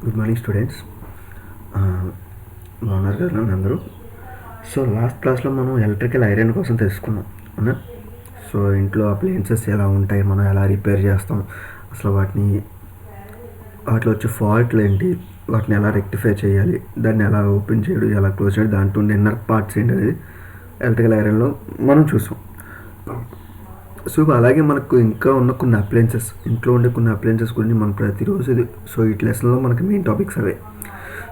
Good morning students. బాగున్నారు కదా అందరూ? సో లాస్ట్ క్లాస్లో మనం ఎలక్ట్రికల్ ఐరన్ కోసం తెలుసుకున్నాం అవునా. సో ఇంట్లో అప్లయన్సెస్ ఎలా ఉంటాయి, మనం ఎలా రిపేర్ చేస్తాం, అసలు వాటిలో వచ్చే ఫాల్ట్లు ఏంటి, వాటిని ఎలా రెక్టిఫై చేయాలి, దాన్ని ఎలా ఓపెన్ చేయడం, ఎలా క్లోజ్ చేయడం, దాంట్లో ఉండే ఇన్నర్ పార్ట్స్ ఏంటి అనేది ఎలక్ట్రికల్ ఐరన్లో మనం చూసాం. సో అలాగే మనకు ఇంకా ఉన్న కొన్ని అప్లయన్సెస్, ఇంట్లో ఉండే కొన్ని అప్లయన్సెస్ గురించి మనం ప్రతిరోజు సో ఈ లెసన్లో మనకి మెయిన్ టాపిక్స్ అవే.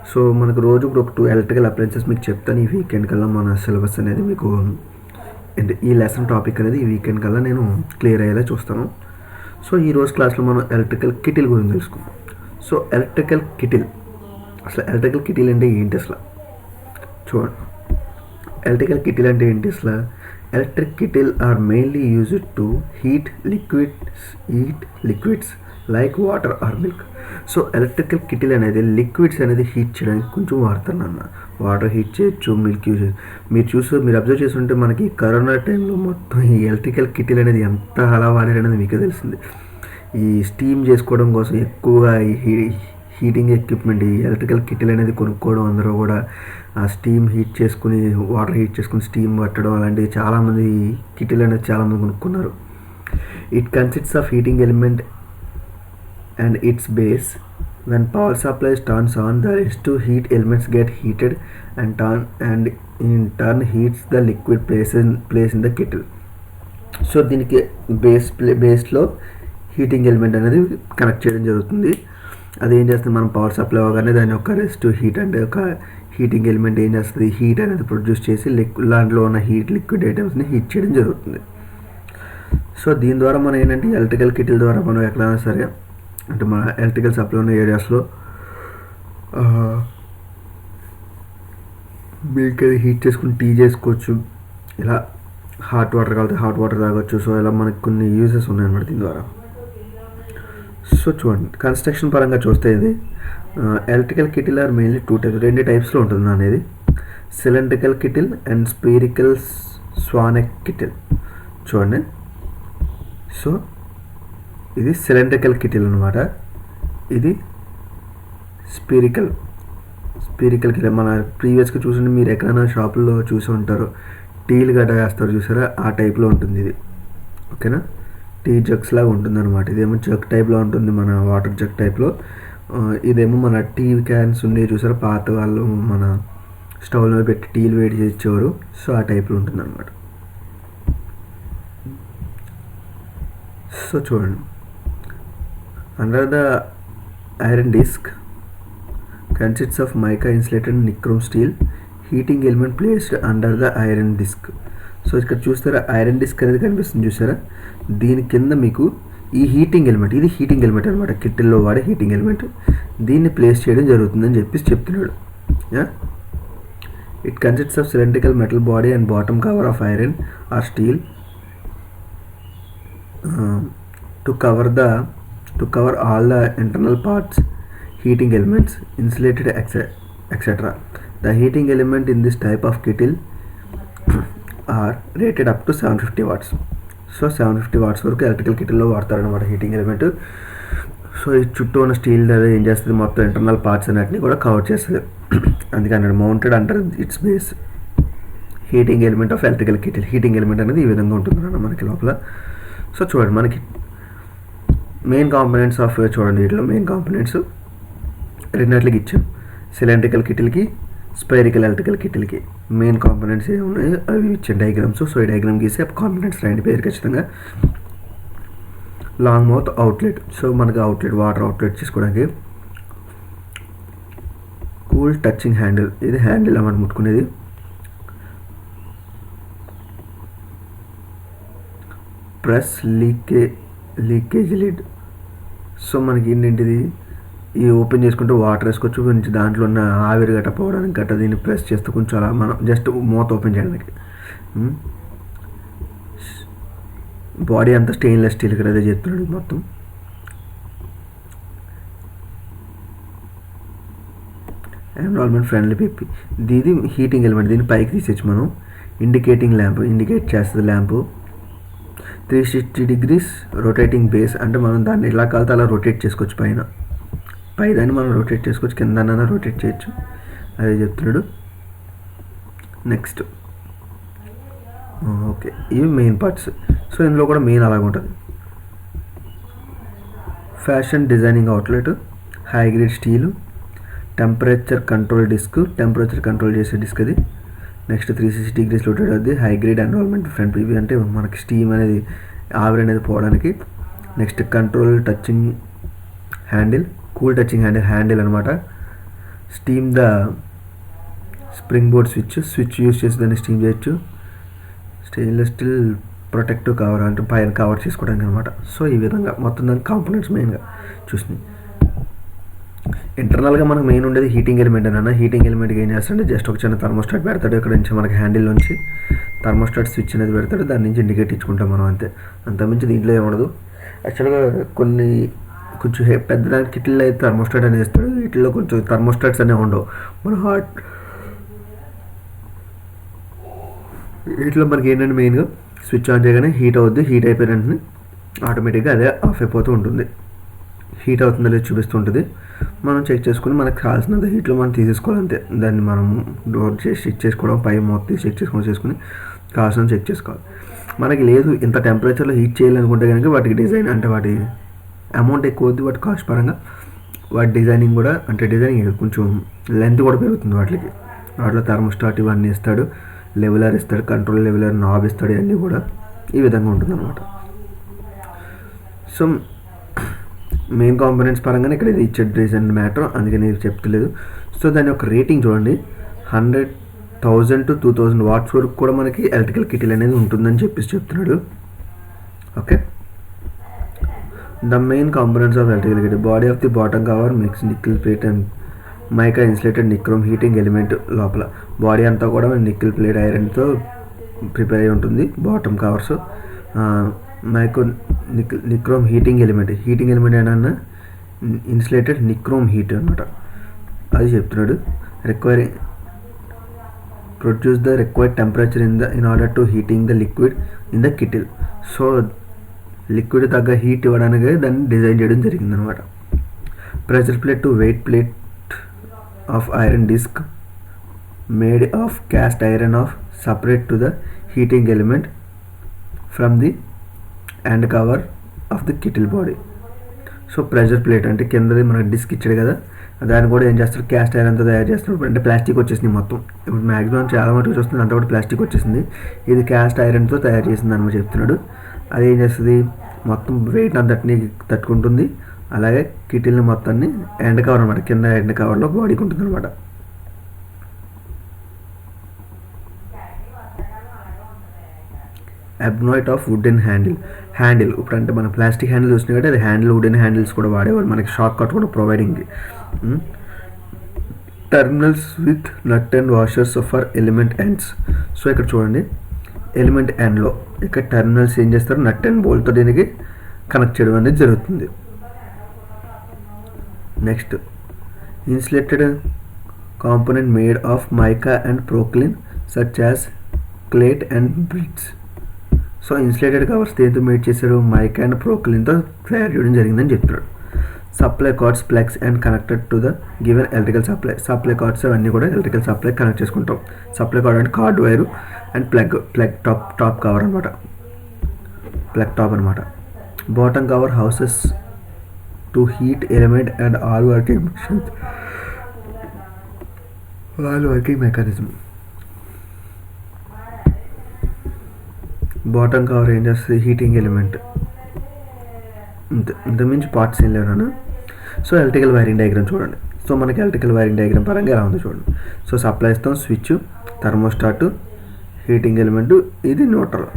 సో మనకు రోజు ఇప్పుడు ఒక 2 ఎలక్ట్రికల్ అప్లయన్సెస్ మీకు చెప్తాను. ఈ వీకెండ్ కల్లా మన సిలబస్ అనేది మీకు ఈ లెసన్ టాపిక్ అనేది ఈ వీకెండ్ కల్లా నేను క్లియర్ అయ్యేలా చూస్తాను. సో ఈరోజు క్లాస్లో మనం ఎలక్ట్రికల్ కిటిల్ గురించి తెలుసుకుందాం. సో ఎలక్ట్రికల్ కిటిల్ అంటే ఏంటి అసలు చూడండి. ఎలక్ట్రికల్ కిటిల్ అంటే ఏంటి అసలు? Electric kettle are mainly used to heat liquids like water or milk. So electrical kettle అనేది లిక్విడ్స్ అనేది హీట్ చేయడానికి కొంచెం వాడతాను అన్న. వాటర్ హీట్ చేయొచ్చు, మిల్క్ యూజ్. మీరు అబ్జర్వ్ చేస్తుంటే మనకి కరోనా టైంలో మొత్తం ఈ ఎలక్ట్రికల్ కిటిల్ అనేది ఎంత అలా వాడారనేది మీకు తెలిసింది. ఈ స్టీమ్ చేసుకోవడం కోసం ఎక్కువగా హీటింగ్ ఎక్విప్మెంట్, ఈ ఎలక్ట్రికల్ కిటిల్ అనేది కొనుక్కోవడం, అందరూ కూడా ఆ స్టీమ్ హీట్ చేసుకుని, వాటర్ హీట్ చేసుకుని స్టీమ్ పట్టడం, అలాంటివి చాలామంది కిటిల్ అనేది చాలామంది కొనుక్కున్నారు. It consists of heating element and it's base. When power supply turns on, the rest to heat elements get heated and in turn heats the liquid place in the kettle. So దీనికి బేస్లో heating element అనేది connect చేయడం జరుగుతుంది. అది ఏం చేస్తుంది, మనం power supply అవ్వగానే దాని యొక్క రెస్ట్ హీట్ అంటే ఒక హీటింగ్ ఎలిమెంట్ ఏం చేస్తుంది, హీట్ అనేది ప్రొడ్యూస్ చేసి దాంట్లో ఉన్న లిక్విడ్ ఐటమ్స్ని హీట్ చేయడం జరుగుతుంది. సో దీని ద్వారా మనం ఏంటంటే ఎలక్ట్రికల్ కిటిల్ ద్వారా మనం ఎక్కడైనా సరే అంటే మన ఎలక్ట్రికల్ సప్లై ఉన్న ఏరియాస్లో మిల్క్ అది హీట్ చేసుకుని టీ చేసుకోవచ్చు, ఇలా హాట్ వాటర్ కావాలి హాట్ వాటర్ తాగొచ్చు. సో ఇలా మనకి కొన్ని యూజెస్ ఉన్నాయన్నమాట దీని ద్వారా. సో చూడండి, కన్స్ట్రక్షన్ పరంగా చూస్తే ఇది electrical kettle are mainly 2 types, 2 టైప్స్లో ఉంటుంది అనేది. Cylindrical kettle and spherical swan neck kettle. చూడండి, సో ఇది సిలిండ్రికల్ కిటిల్ అనమాట, ఇది స్పీరికల్ కిటిల్. మన ప్రీవియస్గా చూసింది మీరు ఎక్కడైనా షాపుల్లో చూసి ఉంటారు, టీలు గడ్డ వేస్తారు చూసారా, ఆ టైప్లో ఉంటుంది ఇది. ఓకేనా, టీ జగ్స్ లాగా ఉంటుంది అనమాట. ఇదేమో జగ్ టైప్లో ఉంటుంది, మన వాటర్ జగ్ టైప్లో. ఇదేమో మన టీ క్యాన్స్ ఉండేవి చూసారా, పాత వాళ్ళు మన స్టవ్ మీద పెట్టి టీలు వేడి చేసేవారు. సో ఆ టైప్లో ఉంటుంది అనమాట. సో చూడండి, under the iron disc consists of mica insulated nichrome steel heating element placed under the iron disc. So ఇక్కడ చూస్తారా, ఐరన్ డిస్క్ అనేది కనిపిస్తుంది చూసారా, దీని కింద మీకు ఈ హీటింగ్ ఎలిమెంట్, ఇది హీటింగ్ ఎలిమెంట్ అనమాట, కిటిల్లో వాడే హీటింగ్ ఎలిమెంట్, దీన్ని ప్లేస్ చేయడం జరుగుతుందని చెప్పేసి చెప్తున్నాడు. It consists of cylindrical metal body and bottom cover of iron are steel to cover all the internal parts, heating elements, insulated etc. The heating element in this type of kettle are rated up to 750 watts. So 750 watts వరకు electrical కిటిల్లో వాడతారు అనమాట heating element. So ఈ చుట్టూ ఉన్న steel అనేది ఏం చేస్తుంది, మొత్తం ఇంటర్నల్ పార్ట్స్ అన్నిటిని కూడా కవర్ చేస్తుంది. అందుకని mounted under it's base heating element of electrical kettle. Heating element అనేది ఈ విధంగా ఉంటుంది అన్న మనకి లోపల. సో చూడండి, మనకి మెయిన్ కాంపోనెంట్స్ ఆఫ్ చూడండి, వీటిలో మెయిన్ కాంపోనెంట్స్ రెండిట్లకి ఇచ్చాం. సిలిండ్రికల్ కిటిల్కి, స్పైరికల్ ఎలక్ట్రికల్ కిటిల్కి మెయిన్ కాంపోనెంట్స్ ఏమున్నాయో అవి ఇచ్చాను డయాగ్రామ్స్. సో ఈ డయాగ్రామ్ గీసి కాంపోనెంట్స్ రాయండి పేరు ఖచ్చితంగా. లాంగ్ మౌత్ అవుట్లెట్, సో మనకి అవుట్లెట్ వాటర్ అవుట్లెట్ చేసుకోవడానికి. కూల్ టచింగ్ హ్యాండిల్, ఇది హ్యాండిల్ అన్నమాట ముట్టుకునేది. ప్రెస్ లీకేజ్ లిడ్, సో మనకి ఏంటిది, ఈ ఓపెన్ చేసుకుంటే వాటర్ వేసుకోవచ్చు, కొంచెం దాంట్లో ఉన్న ఆవిరి గట్ట పోవడానికి గట్ట దీన్ని ప్రెస్ చేస్తూ కొంచెం అలా మనం జస్ట్ మూత ఓపెన్ చేయడానికి. బాడీ అంతా స్టెయిన్లెస్ స్టీల్ ఇక్కడ అదే చెప్తున్నాడు మొత్తం. ఎన్విరాన్మెంట్ ఫ్రెండ్లీ పీపీ, ఇది హీటింగ్ ఎలిమెంట్, దీన్ని పైకి తీసేచ్చు మనం. ఇండికేటింగ్ ల్యాంప్, ఇండికేట్ చేస్తుంది ల్యాంపు. 360 degrees రొటేటింగ్ బేస్, అంటే మనం దాన్ని ఎలా కాలితే అలా రొటేట్ చేసుకోవచ్చు పైన. పైదాన్ని మనం రొటేట్ చేసుకోవచ్చు, కిందనైనా రొటేట్ చేయొచ్చు, అదే చెప్తున్నాడు. నెక్స్ట్ ఓకే, ఇవి మెయిన్ పార్ట్స్. సో ఇందులో కూడా మెయిన్ అలాగే ఉంటుంది. Fashion designing outlet, high grade steel, temperature control disc, temperature control చేసే డిస్క్ అది. నెక్స్ట్ 360 degrees రొటేట్ అవుతుంది. హై గ్రేడ్ ఎన్రోల్మెంట్ ఫ్రంట్, ఇవి అంటే మనకి స్టీమ్ అనేది, ఆవిరి అనేది పోవడానికి. Next control touching handle, cool touching handle అనమాట. Steam the spring board switch use చేసి దాన్ని స్టీమ్ చేయొచ్చు. స్టెయిన్లెస్ స్టీల్ ప్రొటెక్టివ్ కవర్, అంటే పైన కవర్ చేసుకోవడానికి అనమాట. సో ఈ విధంగా మొత్తం దాని కాంపోనెంట్స్ మెయిన్గా చూసినాయి. ఇంటర్నల్గా మనకు మెయిన్ ఉండేది హీటింగ్ ఎలిమెంట్ అన్న. హీటింగ్ ఎలిమెంట్కి ఏం చేస్తాడంటే జస్ట్ ఒక చిన్న థర్మోస్టాట్ పెడతాడు. ఇక్కడ నుంచి మనకి హ్యాండిల్ నుంచి థర్మోస్టాట్ స్విచ్ అనేది పెడతాడు, దాని నుంచి ఇండికేట్ ఇచ్చుకుంటాం మనం, అంతే. అంతకుమించి దీంట్లో ఏముండదు. యాక్చువల్గా కొంచెం పెద్ద కిటిల్లో అయితే థర్మోస్టాట్ అనేది ఇస్తాడు, వీటిల్లో కొంచెం థర్మోస్టాట్స్ అనేవి ఉండవు. మన వీటిలో మనకి ఏంటంటే మెయిన్గా స్విచ్ ఆన్ చేయగానే హీట్ అవుద్ది. హీట్ అయిపోయిన వెంటనే ఆటోమేటిక్గా అదే ఆఫ్ అయిపోతూ ఉంటుంది. హీట్ అవుతుందో లేదో చూపిస్తుంటుంది. మనం చెక్ చేసుకుని మనకు కావాల్సినంత హీట్లో మనం తీసేసుకోవాలి, అంతే. దాన్ని మనం డోర్ చేసి చెక్ చేసుకోవడం, పై మొత్తం చెక్ చేసుకుని కావాల్సినంత చెక్ చేసుకోవాలి. మనకి లేదు ఇంత టెంపరేచర్లో హీట్ చేయాలనుకుంటే కనుక వాటికి డిజైన్, అంటే వాటి అమౌంట్ ఎక్కువ అవుద్ది, వాటి కాస్ట్ పరంగా. వాటి డిజైనింగ్ కూడా, అంటే డిజైనింగ్ కొంచెం లెంత్ కూడా పెరుగుతుంది వాటికి. వాటిలో థర్మోస్టాట్ ఇవన్నీ ఇస్తాడు, లెవెలర్ ఇస్తాడు, కంట్రోల్ లెవెలర్ నాబ్ ఇస్తాడు, ఇవన్నీ కూడా ఈ విధంగా ఉంటుంది అనమాట. సో మెయిన్ కాంపోనెంట్స్ పరంగానే ఇక్కడ ఇది ఇచ్చే డిజైన్ మ్యాటర్, అందుకని ఇది చెప్తలేదు. సో దాని యొక్క రేటింగ్ చూడండి, 100,000 to 2,000 watts వరకు కూడా మనకి ఎలక్ట్రికల్ కిటిల్ అనేది ఉంటుందని చెప్తున్నాడు. Okay, the main components of electrical kettle, body of the bottom cover mix nickel plate and mica insulated nichrome heating element. లోపల బాడీ అంతా కూడా నిక్కిల్ ప్లేట్ ఐరన్తో ప్రిపేర్ అయి ఉంటుంది. Bottom covers mica nichrome heating element అయినా insulated nichrome heat అనమాట, అది చెప్తున్నాడు. Requiring produce the required temperature in order to heating the liquid in the kettle. So liquid తగ్గ హీట్ ఇవ్వడానికి దాన్ని డిజైన్ చేయడం జరిగిందనమాట. Pressure plate to weight plate of iron disc made of cast iron of separate to the heating element from the and cover of the kettle body. So pressure plate అంటే కిందది మనకి disc ఇచ్చాడు కదా, దాన్ని కూడా ఏం చేస్తారు, క్యాస్ట్ ఐరన్తో తయారు చేస్తారు. అంటే ప్లాస్టిక్ వచ్చేసింది మొత్తం, ఇప్పుడు మ్యాక్సిమం చాలా మటుకు చూస్తుంది అంతా కూడా ప్లాస్టిక్ వచ్చేసింది. ఇది క్యాస్ట్ ఐరన్తో తయారు చేసింది అనమాట చెప్తున్నాడు. అది ఏం చేస్తుంది, మొత్తం వెయిట్ అంతటిని తట్టుకుంటుంది. అలాగే కిటిల్ని మొత్తాన్ని ఎండ్ కవర్ అనమాట, కింద ఎండ్ కవర్లో బాడీకి ఉంటుంది అనమాట. అబ్నాయిట్ ఆఫ్ వుడెన్ హ్యాండిల్ ఇప్పుడు అంటే మన ప్లాస్టిక్ హ్యాండిల్ చూసినా కాబట్టి అది హ్యాండిల్ వుడెన్ హ్యాండిల్స్ కూడా వాడేవారు, మనకి షాక్ కట్ కూడా providing. Terminals with nut and washers for element ends. So ఇక్కడ చూడండి, ఎలిమెంట్ ఎండ్లో ఇక్కడ టర్మినల్స్ ఏం చేస్తారు, నట్ అండ్ బోల్ట్తో దీనికి కనెక్ట్ చేయడం అనేది జరుగుతుంది. Next insulated component made of mica and porcelain such as cleat and bridges. So insulated covers దేంతో మేడ్ చేశారు, మైకా అండ్ ప్రోక్లిన్తో తయారు చేయడం జరిగిందని చెప్తున్నాడు. Supply cords plugs and connected to the given electrical supply cords అవన్నీ కూడా ఎలక్ట్రికల్ సప్లై కనెక్ట్ చేసుకుంటాం. సప్లై కార్డ్ అంటే cord wire and plug top cover అనమాట, ప్లగ్ టాప్ అనమాట. Bottom cover houses to heat element and all working mechanism. Bottom cover ఏం చేస్తుంది, heating element. ఇంతకుమించి parts ఏం లేవనా. So electrical wiring diagram చూడండి. So మనకి electrical wiring diagram పరంగా ఎలా ఉందో చూడండి. సో సప్లై ఇస్తాం, స్విచ్, థర్మోస్టాట్, హీటింగ్ ఎలిమెంట్, ఇది న్యూట్రల్.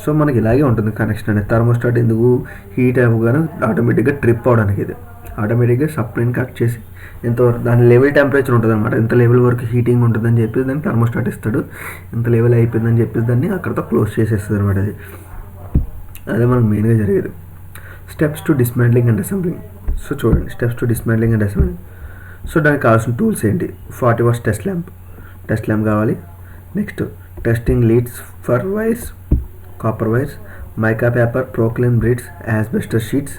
సో మనకి ఇలాగే ఉంటుంది కనెక్షన్ అనేది. థర్మోస్టాట్ ఎందుకు, హీట్ అవ్వగానే ఆటోమేటిక్గా ట్రిప్ అవడానికి, ఇది ఆటోమేటిక్గా సప్లైని కట్ చేసి ఎంతవరకు దాని లెవెల్ టెంపరేచర్ ఉంటుంది అనమాట, ఇంత లెవెల్ వరకు హీటింగ్ ఉంటుందని చెప్పేసి దాన్ని థర్మోస్టాట్ ఇస్తాడు. ఇంత లెవెల్ అయిపోయిందని చెప్పేసి దాన్ని అక్కడతో క్లోజ్ చేసేస్తుంది అనమాట. అది అదే మనకు మెయిన్గా జరిగేది. Steps to dismantling and assembling. So చూడండి, steps to dismantling and assembling. So దానికి కావాల్సిన టూల్స్ ఏంటి, 40 watts టెస్ట్ ల్యాంప్ కావాలి. Next testing leads for wires, copper wires, mica paper, porcelain bridges, asbestos sheets,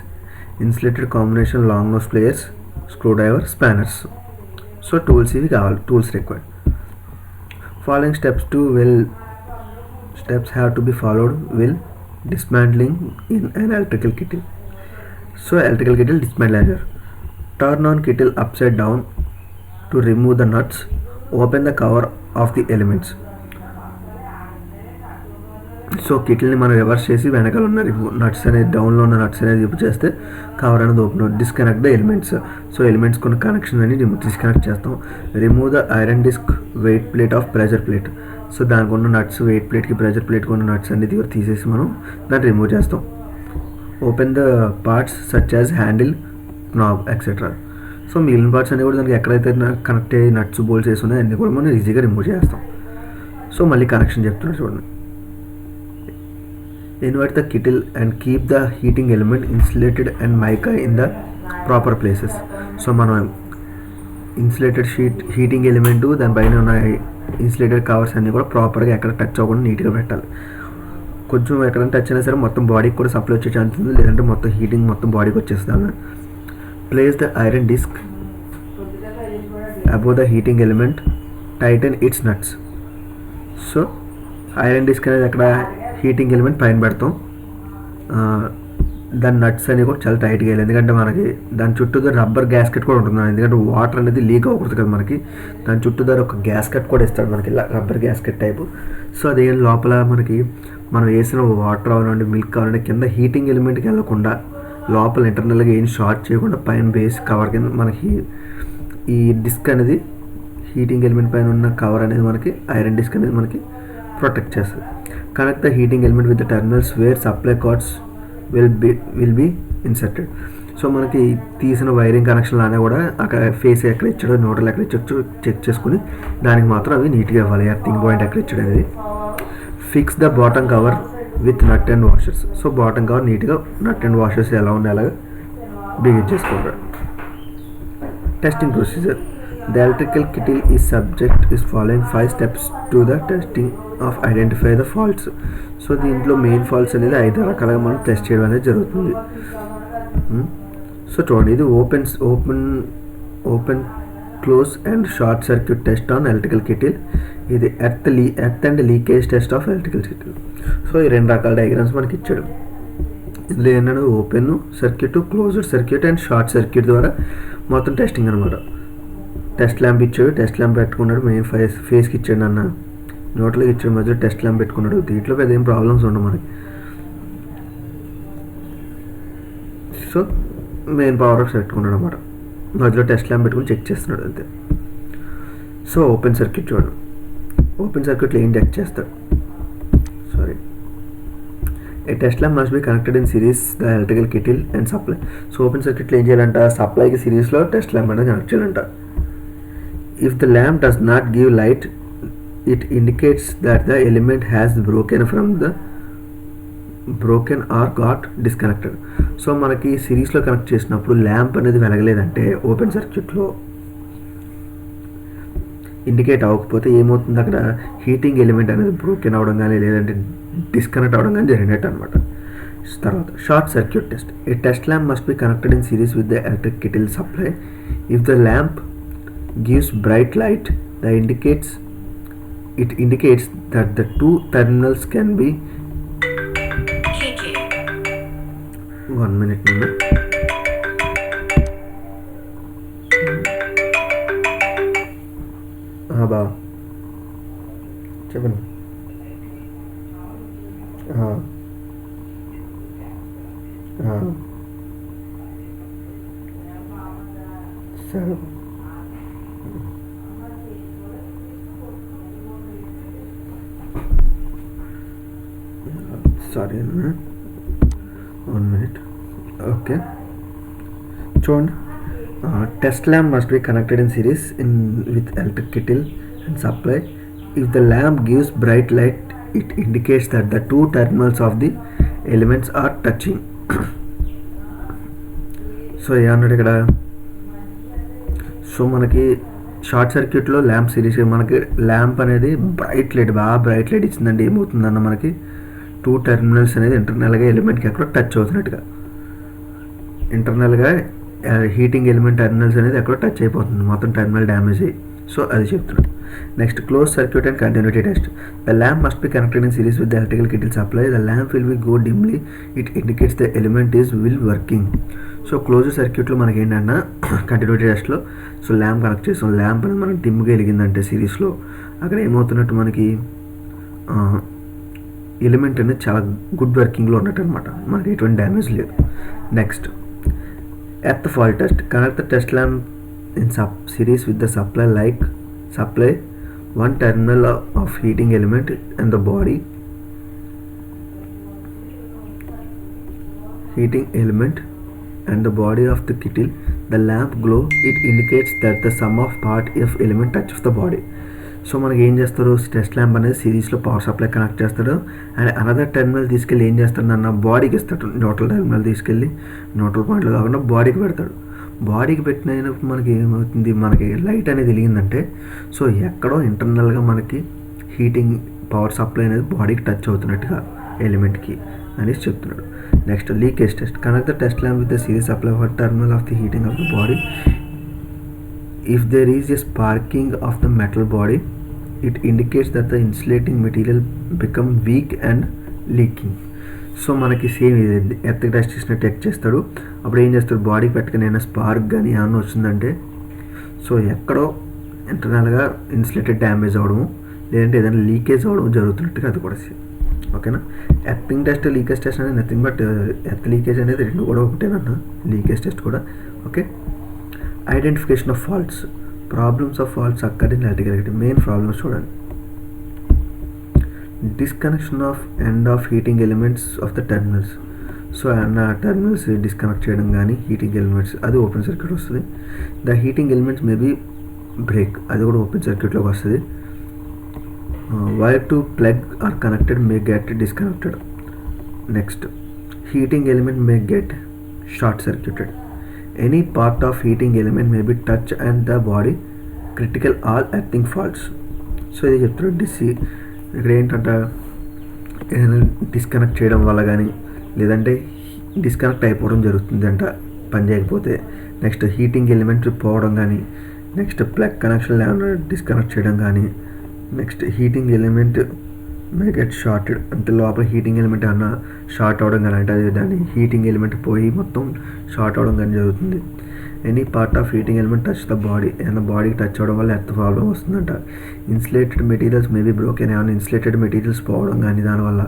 insulated combination long nose pliers. Screwdriver, spanners. So tools ఇవి కావాలి, tools required. Following steps have to be followed while dismantling in an electrical kettle. So electrical kettle dismantler. Turn on kettle upside down to remove the nuts. Open the cover of the elements. So కిటిల్ని మనం reverse చేసి వెనకాల ఉన్న nuts అనేది, డౌన్లో ఉన్న nuts అనేది remove చేస్తే కవర్ అనేది ఓపెన్ అవుతుంది. Disconnect the elements. So elements కొన్ని కనెక్షన్ అని డిస్కనెక్ట్ చేస్తాం. Remove the iron disc weight plate of pressure plate. So దానికి ఉన్న నట్స్, వెయిట్ ప్లేట్కి ప్రెషర్ ప్లేట్కి ఉన్న నట్స్ అనేది తీసేసి మనం దాన్ని రిమూవ్ చేస్తాం. Open the parts such as handle, knob etcetera. So మిగిలిన పార్ట్స్ అన్నీ కూడా దానికి ఎక్కడైతే కనెక్ట్ అయ్యి నట్స్ బోల్ట్స్ వేసి ఉన్నాయో అన్నీ కూడా మనం ఈజీగా రిమూవ్ చేస్తాం. సో మళ్ళీ కనెక్షన్ చెప్తున్నారు చూడండి. Invert the kettle and keep the heating element insulated and mica in the proper places. So మనం ఇన్సులేటెడ్ హీటింగ్ ఎలిమెంటు దానిపైన ఉన్న ఇన్సులేటెడ్ కవర్స్ అన్నీ కూడా ప్రాపర్గా ఎక్కడ టచ్ అవ్వకుండా నీట్గా పెట్టాలి. కొంచెం ఎక్కడైనా టచ్ అయినా సరే మొత్తం బాడీకి కూడా సప్లై వచ్చే ఛాన్స్ ఉంది, లేదంటే మొత్తం హీటింగ్ మొత్తం బాడీకి వచ్చేస్తాను. Place the iron disc above the heating element, tighten its nuts. So iron disc అనేది అక్కడ హీటింగ్ ఎలిమెంట్ పైన పెడతాం. దాని నట్స్ అనేవి కూడా చాలా టైట్గా వేయాలి, ఎందుకంటే మనకి దాని చుట్టూ రబ్బర్ గ్యాస్కెట్ కూడా ఉంటుంది. ఎందుకంటే వాటర్ అనేది లీక్ అవ్వకూడదు కదా మనకి. దాని చుట్టూ ఒక గ్యాస్కెట్ కూడా ఇస్తాడు మనకి, ఇలా రబ్బర్ గ్యాస్కెట్ టైపు. సో అదే లోపల మనకి మనం వేసిన వాటర్ అవనండి, మిల్క్ కావాలంటే కింద హీటింగ్ ఎలిమెంట్కి వెళ్ళకుండా లోపల ఇంటర్నల్గా ఏం షార్ట్ చేయకుండా పైన బేస్ కవర్ కింద మనకి ఈ డిస్క్ అనేది, హీటింగ్ ఎలిమెంట్ పైన ఉన్న కవర్ అనేది మనకి ఐరన్ డిస్క్ అనేది మనకి ప్రొటెక్ట్ చేస్తుంది. Connect the heating element with the terminals where supply cords will be inserted. So మనకి తీసిన వైరింగ్ కనెక్షన్ లానే కూడా అక్కడ ఫేస్ ఎక్కడ ఇచ్చాడో, న్యూట్రల్ ఎక్కడ ఇచ్చో చెక్ చేసుకుని దానికి మాత్రం అవి నీట్గా ఇవ్వాలి. ఎర్తింగ్ పాయింట్ ఎక్కడ ఇచ్చాడు అనేది. Fix the bottom cover with nut and washers. So bottom cover నీట్గా నట్ అండ్ వాషర్స్ ఎలా ఉన్నాయి అలాగా బిగిన్ చేసుకుంటాడు. Testing procedure. The electrical kettle is following 5 steps to the testing of identify the faults. So దీంట్లో మెయిన్ ఫాల్ట్స్ అనేది 5 రకాలుగా మనం టెస్ట్ చేయడం అనేది జరుగుతుంది. సో చూడండి, ఇది open close and short circuit test on electrical kettle. ఇది earth and leakage test of electrical kettle. So ఈ 2 రకాల డయాగ్రామ్స్ మనకి ఇచ్చాడు. ఇందులో ఏంటంటే open circuit, closed circuit and short circuit ద్వారా మొత్తం టెస్టింగ్ అనమాట. టెస్ట్ ల్యాంప్ ఇచ్చాడు, టెస్ట్ ల్యాంప్ పెట్టుకున్నాడు. మెయిన్ ఫేస్కి ఇచ్చాడు, అన్న నోట్లోకి ఇచ్చాడు, మధ్యలో టెస్ట్ ల్యాంప్ పెట్టుకున్నాడు. దీంట్లో పెద్ద ఏం ప్రాబ్లమ్స్ ఉండవు మనకి. సో మెయిన్ పవర్ ఆఫ్ పెట్టుకున్నాడు అనమాట, మధ్యలో టెస్ట్ ల్యాంప్ పెట్టుకుని చెక్ చేస్తున్నాడు అంతే. సో ఓపెన్ సర్క్యూట్ చూడండి. ఓపెన్ సర్క్యూట్లో ఏం చెక్ చేస్తాడు? Sorry, A test lamp must be connected in series the electrical kettle and supply. So open సర్క్యూట్లో ఏం చేయాలంట? సప్లైకి సిరీస్లో టెస్ట్ ల్యాంప్ అనేది కనెక్ట్ చేయాలంట. If the lamp does not give light, it indicates that the element has broken or got disconnected. So మనకి సిరీస్లో connect చేసినప్పుడు lamp అనేది వెలగలేదంటే ఓపెన్ సర్క్యూట్లో ఇండికేట్ అవ్వకపోతే ఏమవుతుంది, అక్కడ హీటింగ్ ఎలిమెంట్ అనేది బ్రోకెన్ అవ్వడం కానీ లేదంటే డిస్కనెక్ట్ అవ్వడం కానీ జరిగినట్టు అనమాట. తర్వాత short circuit test. A test lamp must be connected in series with the electric kettle supply. If the lamp gives bright light, it indicates that the 2 terminals can be 1 minute number. బా చెప్పండి. సరే, sorry, 1 minute. Okay, చూడండి. Test lamp must be connected in series with electric kettle and supply. If the lamp gives bright light, it indicates that the 2 terminals of the elements are touching. So ఏమన్నాడు ఇక్కడ? So మనకి short సర్క్యూట్లో lamp series, మనకి lamp అనేది బాగా bright light ఇచ్చిందండి. ఏమవుతుందన్న మనకి 2 terminals అనేది ఇంటర్నల్గా ఎలిమెంట్కి ఎక్కడో టచ్ అవుతున్నట్టుగా, ఇంటర్నల్గా హీటింగ్ ఎలిమెంట్ టెర్మినల్స్ అనేది ఎక్కడో టచ్ అయిపోతుంది, మొత్తం టెర్మినల్ డ్యామేజ్ అయ్యి. సో అది చెప్తున్నాడు. Next close circuit and continuity test. The lamp must be connected in series with the electrical kettle supply. The lamp will be go డిమ్లీ, it indicates the element is will working. So close సర్క్యూట్లో మనకి ఏంటన్నా continuity టెస్ట్లో so lamp connect చేస్తాం, lamp అనేది మనకి డిమ్గా వెలిగిందంటే సిరీస్లో అక్కడ ఏమవుతున్నట్టు మనకి ఎలిమెంట్ అనేది చాలా గుడ్ వర్కింగ్లో ఉన్నట్టు అనమాట, మనకి ఎటువంటి డ్యామేజ్ లేదు. Next earth fault test. Connect the test lamp in series with the supply one terminal of heating element and the body of the kettle. The lamp glow, it indicates that the sum of part of element touches the body. So మనకి ఏం చేస్తారు, test lamp అనేది సిరీస్లో power supply connect చేస్తాడు and another terminal తీసుకెళ్ళి ఏం చేస్తాడు అన్న బాడీకి ఇస్తాడు. న్యూట్రల్ టెర్మినల్ తీసుకెళ్ళి న్యూట్రల్ పాయింట్లో కాకుండా బాడీకి పెడతాడు. బాడీకి పెట్టినప్పుడు మనకి ఏమవుతుంది, మనకి లైట్ అనేది వెలిగిందంటే సో ఎక్కడో ఇంటర్నల్గా మనకి హీటింగ్ పవర్ సప్లై అనేది బాడీకి టచ్ అవుతున్నట్టుగా ఎలిమెంట్కి అనేసి చెప్తున్నాడు. Next leakage test. Connect the test lamp with the series supply for terminal of the heating of the body. If there is a sparking of the metal body, it indicates that the insulating material become weak and leaking. So మనకి same ఇది earth test చేసినట్టు check చేస్తాడు. అప్పుడు ఏం చేస్తాడు, బాడీకి పెట్టుకుని ఏమైనా స్పార్క్ కానీ ఏమన్నా వచ్చిందంటే సో ఎక్కడో ఇంటర్నల్గా ఇన్సులేటెడ్ డ్యామేజ్ అవ్వడము లేదంటే ఏదైనా లీకేజ్ అవ్వడం జరుగుతున్నట్టుగా అది కూడా సేమ్. ఓకేనా. ఎర్తింగ్ టెస్ట్ లీకేజ్ టెస్ట్ అనేది నథింగ్ బట్ ఎర్త్ లీకేజ్ అనేది రెండు కూడా ఒకటేనన్నా, లీకేజ్ టెస్ట్ కూడా. Okay. Identification of faults. Problems of faults occur in electrical kettle. Main problems చూడండి. Disconnection of end of heating elements of the terminals. So terminals disconnect చేయడం కానీ heating elements అది open circuit వస్తుంది. The heating elements maybe break, అది కూడా open సర్క్యూట్లోకి వస్తుంది. Wire to plug or connected may get disconnected. Next heating element may get short circuited. Any part of heating element may be touch and the body. Critical all earthing faults. So ఇది చెప్తారు. ఇక్కడ ఏంటంటే disconnect చేయడం వల్ల కానీ లేదంటే disconnect అయిపోవడం జరుగుతుంది అంట పని చేయకపోతే. నెక్స్ట్ హీటింగ్ ఎలిమెంట్ పోవడం కానీ, నెక్స్ట్ ప్లగ్ కనెక్షన్ ఏమైనా డిస్కనెక్ట్ చేయడం కానీ, next heating element may get shorted అంటే లోపల హీటింగ్ ఎలిమెంట్ ఏమన్నా షార్ట్ అవ్వడం కానీ అంటే అది దాని హీటింగ్ ఎలిమెంట్ పోయి మొత్తం షార్ట్ అవ్వడం కానీ జరుగుతుంది. Any part of heating element touch the body, ఏమైనా బాడీకి టచ్ అవ్వడం వల్ల ఎర్త్ ప్రాబ్లం వస్తుందంట. ఇన్సులేటెడ్ మెటీరియల్స్ మేబీ బ్రోకెన్, ఏమైనా ఇన్సులేటెడ్ మెటీరియల్స్ పోవడం కానీ దానివల్ల.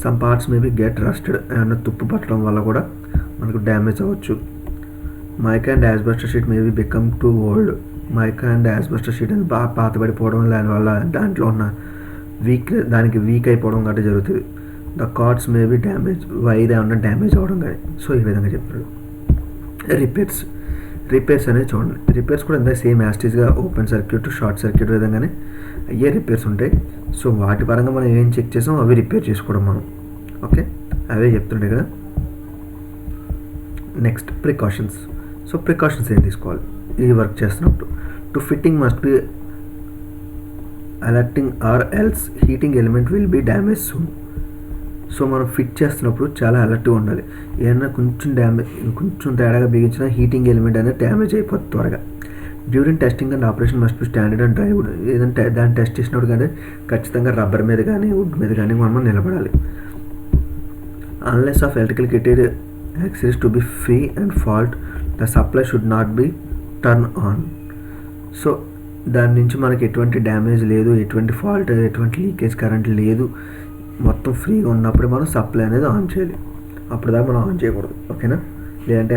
Some parts maybe get rusted, ఏమైనా తుప్పు పట్టడం వల్ల కూడా మనకు డ్యామేజ్ అవ్వచ్చు. Mica and asbestos sheet maybe become too old. Mica and asbestos sheet అనేది బాగా పాతబడిపోవడం దానివల్ల దాంట్లో ఉన్న దానికి వీక్ అయిపోవడం గట్రా జరుగుతుంది. The cards may be damage, wire ఏమన్నా డ్యామేజ్ అవ్వడం కానీ. సో ఈ విధంగా చెప్తాడు. రిపేర్స్ అనేది చూడండి. రిపేర్స్ కూడా ఇంత సేమ్ యాస్టీస్గా ఓపెన్ సర్క్యూట్ షార్ట్ సర్క్యూట్ విధంగానే అయ్యే రిపేర్స్ ఉంటాయి. సో వాటి పరంగా మనం ఏం చెక్ చేసాం అవి రిపేర్ చేసుకోవడం మనం. ఓకే, అవే చెప్తుండే కదా. Next precautions. సో ప్రికాషన్స్ ఏం తీసుకోవాలి ఈ వర్క్ చేస్తున్నప్పుడు. To fitting must be alerting or else heating element will be damage soon. So మనం ఫిట్ చేస్తున్నప్పుడు చాలా అలర్ట్గా ఉండాలి. ఏదైనా కొంచెం తేడాగా బిగించినా హీటింగ్ ఎలిమెంట్ అనేది డ్యామేజ్ అయిపోతుంది త్వరగా. During testing and operation must be standard and drived. ఏదంటే దాన్ని టెస్ట్ చేసినప్పుడు కానీ ఖచ్చితంగా రబ్బర్ మీద కానీ వుడ్ మీద కానీ మనం నిలబడాలి. Unless of electrical kettle access to be free and fault the supply should not be turn on. So దాని నుంచి మనకి ఎటువంటి డ్యామేజ్ లేదు, ఎటువంటి ఫాల్ట్, ఎటువంటి లీకేజ్ కరెంట్ లేదు, మొత్తం ఫ్రీగా ఉన్నప్పుడు మనం సప్లై అనేది ఆన్ చేయాలి. అప్పుడు దాకా మనం ఆన్ చేయకూడదు. ఓకేనా. లేదంటే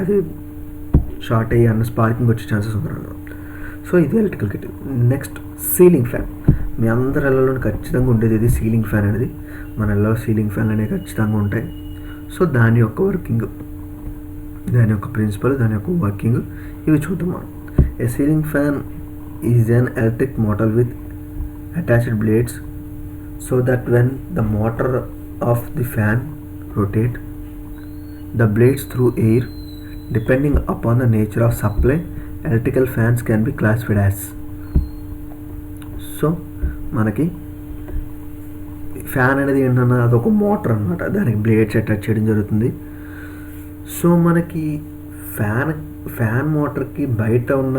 అది షార్ట్ అయ్యి స్పార్కింగ్ వచ్చే ఛాన్సెస్ ఉన్నాయి. సో ఇది electrical kettle. Next ceiling fan. మీ అందరి ఇళ్లలో ఖచ్చితంగా ఉండేది ఇది సీలింగ్ ఫ్యాన్ అనేది. మన ఇళ్ళలో సీలింగ్ ఫ్యాన్ అనేవి ఖచ్చితంగా ఉంటాయి. సో దాని యొక్క వర్కింగ్, దాని యొక్క ప్రిన్సిపల్, దాని యొక్క వర్కింగ్ ఇవి చూద్దాం మనం. A ceiling fan is an electric motor with attached blades so that when the motor of the fan rotate the blades through air. Depending upon the nature of supply, electrical fans can be classified as. So మనకి fan అనేది ఏంటన్నా అదొక motor అనమాట, దానికి blades attach చేయడం జరుగుతుంది. So మనకి fan fan మోటార్కి బయట ఉన్న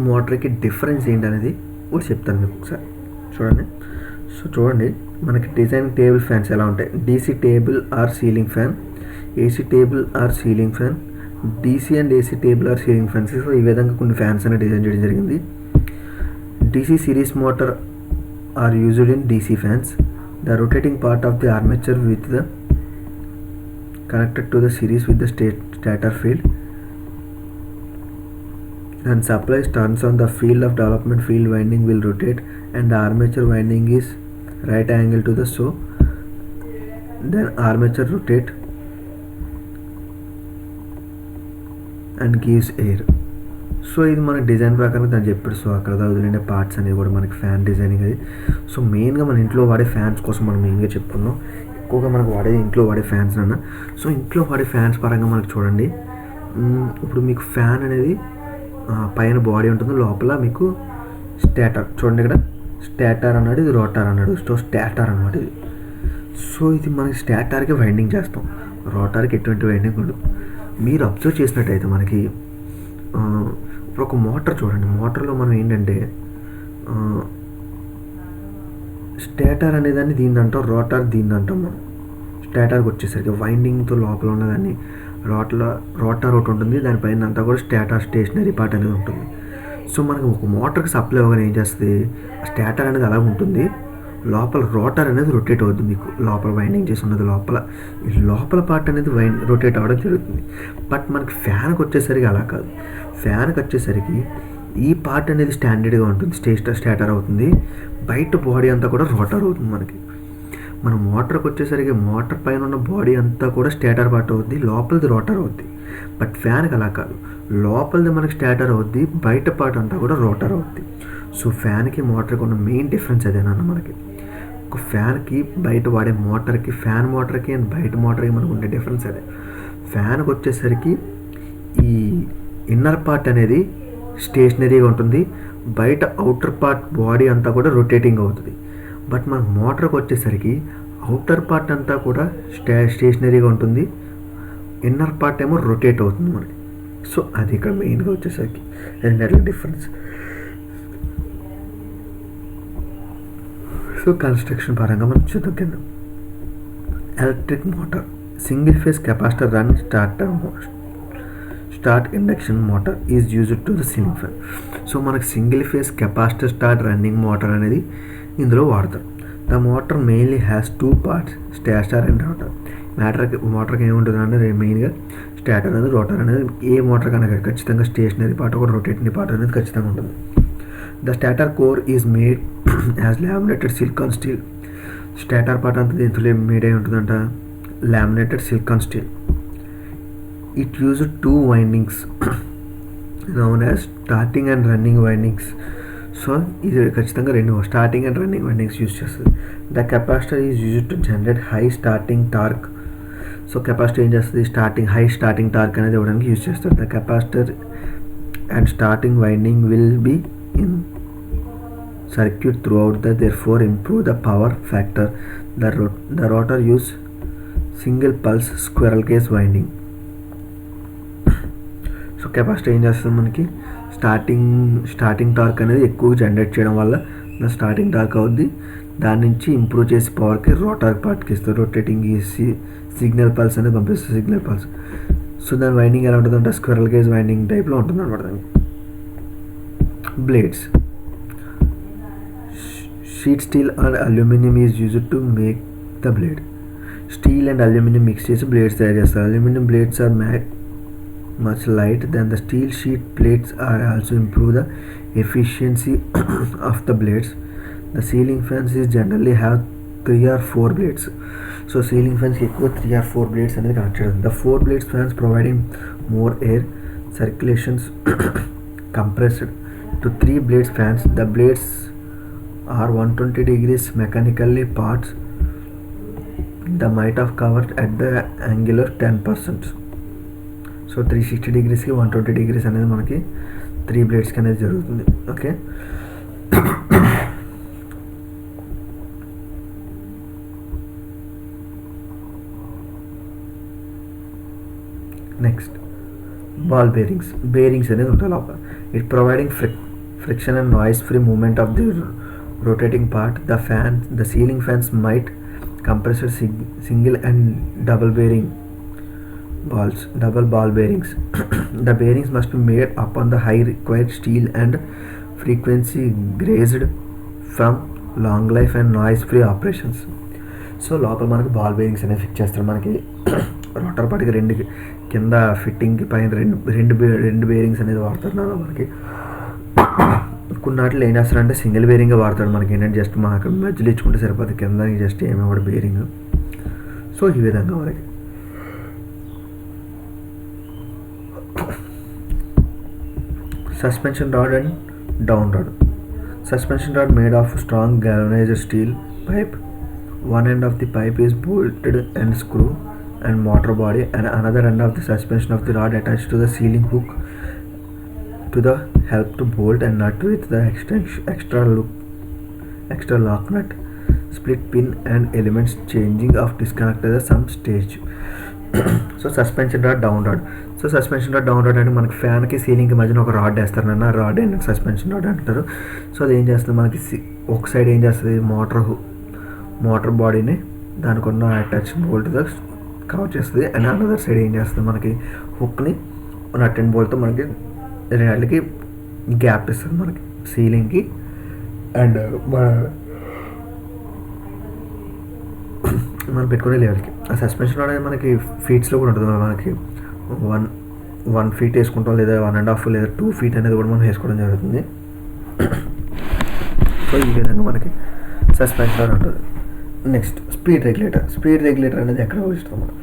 మోటార్కి డిఫరెన్స్ ఏంటనేది కూడా చెప్తాను మీకు ఒకసారి చూడండి. సో చూడండి, మనకి డిజైన్ టేబుల్ ఫ్యాన్స్ ఎలా ఉంటాయి. DC table or ceiling fan, AC table or ceiling fan, DC and AC table or ceiling fans. So ఈ విధంగా కొన్ని ఫ్యాన్స్ అనేది డిజైన్ చేయడం జరిగింది. DC series motor are used in DC fans. The rotating part of the armature with the connected to the series with the stator field, and supplies turns on the field of development field winding will rotate and the armature winding is right angle to the so then armature rotate and gives air. So ఇది మన design ప్రకారం దాన్ని చెప్పాడు. So అక్కడ వదిలిండే parts అనేవి కూడా మనకి fan designing అది. సో మెయిన్గా మన ఇంట్లో వాడే ఫ్యాన్స్ కోసం మనం మెయిన్గా చెప్పుకున్నాం. ఎక్కువగా మనకు వాడేది ఇంట్లో వాడే ఫ్యాన్స్ అన్న. సో ఇంట్లో వాడే ఫ్యాన్స్ పరంగా మనకు చూడండి, ఇప్పుడు మీకు ఫ్యాన్ అనేది పైన బాడీ ఉంటుంది, లోపల మీకు స్టాటర్ చూడండి, ఇక్కడ స్టాటర్ అన్నాడు, ఇది రోటర్ అన్నాడు. సో స్టాటర్ అన్నమాట ఇది. సో ఇది మనకి స్టాటర్కి వైండింగ్ చేస్తాం, రోటర్కి ఎటువంటి వైండింగ్ ఉండదు. మీరు అబ్జర్వ్ చేసినట్టయితే మనకి ఇప్పుడు ఒక మోటార్ చూడండి, మోటార్లో మనం ఏంటంటే స్టాటర్ అనేదాన్ని దీన్ని అంటాం, రోటర్ దీన్ని అంటాం. మనం స్టాటర్కి వచ్చేసరికి వైండింగ్తో లోపల ఉన్నదాన్ని రోటర్ ఒకటి ఉంటుంది, దానిపైన అంతా కూడా స్టాటర్ స్టేషనరీ పార్ట్ అనేది ఉంటుంది. సో మనకి ఒక మోటార్కి సప్లై అవ్వగానే ఏం చేస్తుంది, స్టాటర్ అనేది అలా ఉంటుంది, లోపల రోటర్ అనేది రొటేట్ అవుతుంది. మీకు లోపల వైండింగ్ చేసి ఉన్నది లోపల పార్ట్ అనేది రొటేట్ అవ్వడం జరుగుతుంది. బట్ మనకి ఫ్యాన్కి వచ్చేసరికి అలా కాదు. ఫ్యాన్కి వచ్చేసరికి ఈ పార్ట్ అనేది స్టాండర్డ్గా ఉంటుంది, స్టాటర్ అవుతుంది, బయట బాడీ అంతా కూడా రోటర్ అవుతుంది. మనకి మన మోటార్కి వచ్చేసరికి మోటార్ పైన ఉన్న బాడీ అంతా కూడా స్టాటర్ పార్ట్ అవుద్ది, లోపలిది రోటర్ అవుద్ది. బట్ ఫ్యాన్కి అలా కాదు, లోపలిది మనకి స్టాటర్ అవుద్ది, బయట పార్ట్ అంతా కూడా రోటర్ అవుద్ది. సో ఫ్యాన్కి మోటార్కి ఉన్న మెయిన్ డిఫరెన్స్ అదేనన్న. మనకి ఒక ఫ్యాన్కి బయట వాడే మోటార్కి, ఫ్యాన్ మోటార్కి అండ్ బయట మోటార్కి మనకు ఉండే డిఫరెన్స్ అదే. ఫ్యాన్కి వచ్చేసరికి ఈ ఇన్నర్ పార్ట్ అనేది స్టేషనరీగా ఉంటుంది, బయట అవుటర్ పార్ట్ బాడీ అంతా కూడా రొటేటింగ్ అవుతుంది. బట్ మన మోటార్కి వచ్చేసరికి అవుటర్ పార్ట్ అంతా కూడా స్టేషనరీగా ఉంటుంది, ఇన్నర్ పార్ట్ ఏమో రొటేట్ అవుతుంది మనకి. సో అది ఇక్కడ మెయిన్గా వచ్చేసరికి రెండట్ల డిఫరెన్స్. సో కన్స్ట్రక్షన్ పరంగా మనం చూద్దాం కింద. Electric motor single phase capacitor run start induction motor is used to the ceiling fan. So మనకు single phase capacitor start running motor అనేది ఇందులో వాడతారు. The motor mainly has 2 parts, stator and rotor. మోటార్కి ఏముంటుంది అంటే మెయిన్గా స్టాటర్ అనేది rotor అనేది ఏ మోటార్ కన్నా ఖచ్చితంగా స్టేషనరీ పార్ట్ ఒక రొటేటింగ్ పార్ట్ అనేది ఖచ్చితంగా ఉంటుంది. The stator core is made as laminated silicon steel. Stator part అంతా దీంట్లో మేడ్ అయి ఉంటుందంట, laminated silicon steel. It use 2 windings known as starting and running windings. So ఇది ఖచ్చితంగా 2 starting and running windings use చేస్తుంది. The capacitor is use to generate high starting torque. So capacitor ఏం చేస్తుంది, high starting torque అనేది ఇవ్వడానికి use చేస్తారు. The capacitor and starting winding will be in circuit throughout the therefore improve the power factor. The rotor use single pulse squirrel cage winding. So capacitor ఏం చేస్తుంది, మనకి starting torque అనేది ఎక్కువ generate చేయడం వల్ల స్టార్టింగ్ టార్క్ అవుద్ది, దాని నుంచి ఇంప్రూవ్ చేసి పవర్కి రోటర్ పార్ట్కి ఇస్తారు. రొటేటింగ్ సిగ్నల్ పల్స్ అనేది పంపిస్తుంది, సిగ్నల్ పల్స్. సో దాని వైండింగ్ ఎలా ఉంటుందంటే స్క్విరల్ కేజ్ వైండింగ్ టైప్లో ఉంటుంది అనమాట. దానికి blades sheet steel and aluminium is used to make the blade. Steel and aluminium mix చేసి బ్లేడ్స్ తయారు చేస్తారు. Aluminium blades are much light than the steel. Sheet plates are also improve the efficiency of the blades. The ceiling fans is generally have 3 or 4 blades. So ceiling fans ఎక్కువ 3 or 4 blades అనేది connect చేయడం. The 4 blades fans providing more air circulations compressed to 3 blades fans. The blades are 120 degrees mechanically parts. The might of covered at the angular 10%. So 360 degreesకి 120 degrees అనేది మనకి 3 బ్లేడ్స్కి అనేది జరుగుతుంది. Okay, next ball bearings అనేది ఉంటాయి లోపల. It providing friction and noise free moment of the rotating part. The ceiling fans might compressed single and double ball bearings. The bearings must be made upon the high required steel and frequency grazed from long life and noise free operations. So లోపల మనకి ball bearings అనేవి fix చేస్తారు. మనకి rotor పాటికి రెండు కింద ఫిట్టింగ్కి పైన రెండు బేరింగ్స్ అనేది వాడుతున్నారు. మనకి కొన్నాటిలో ఏం చేస్తారంటే సింగిల్ బేరింగ్ వాడతాడు. మనకి ఏంటంటే జస్ట్ మనకు మధ్యలో ఇచ్చుకుంటే సరిపోతుంది, కింద జస్ట్ ఏమీ కూడా బేరింగ్. సో ఈ విధంగా మనకి suspension rod and down rod. Suspension rod made of strong galvanized steel pipe. One end of the pipe is bolted and screw and motor body, and another end of the suspension of the rod attached to the ceiling hook to the help to bolt and nut with the extra lock nut, split pin and elements changing of disconnected at some stage. So suspension rod down rod. So suspension rod down rod అంటే మనకి ఫ్యాన్కి సీలింగ్కి మధ్యన ఒక rod వేస్తారు నన్ను, ఆ rod ఏంటంటే suspension rod అంటారు. So అది ఏం చేస్తుంది మనకి ఒక సైడ్ ఏం చేస్తుంది, మోటార్ బాడీని దానికి ఉన్న అటాచ్ బోల్ట్తో కవర్ చేస్తుంది. అండ్ అనదర్ సైడ్ ఏం చేస్తుంది మనకి హుక్ని నట్ అండ్ బోల్ట్తో మనకి రెండుకి గ్యాప్ ఇస్తుంది మనకి సీలింగ్కి. అండ్ మనం పెట్టుకునే లెవెల్కి ఆ సస్పెన్షన్ అనేది మనకి ఫీట్స్లో కూడా ఉంటుంది. మనకి 1 feet వేసుకుంటాం, లేదా 1.5 లేదా 2 feet అనేది కూడా మనం వేసుకోవడం జరుగుతుంది. సో ఈ విధంగా మనకి సస్పెన్షన్ ఉంటుంది. నెక్స్ట్ స్పీడ్ రెగ్యులేటర్ అనేది ఎక్కడ వాడుతాం మనం?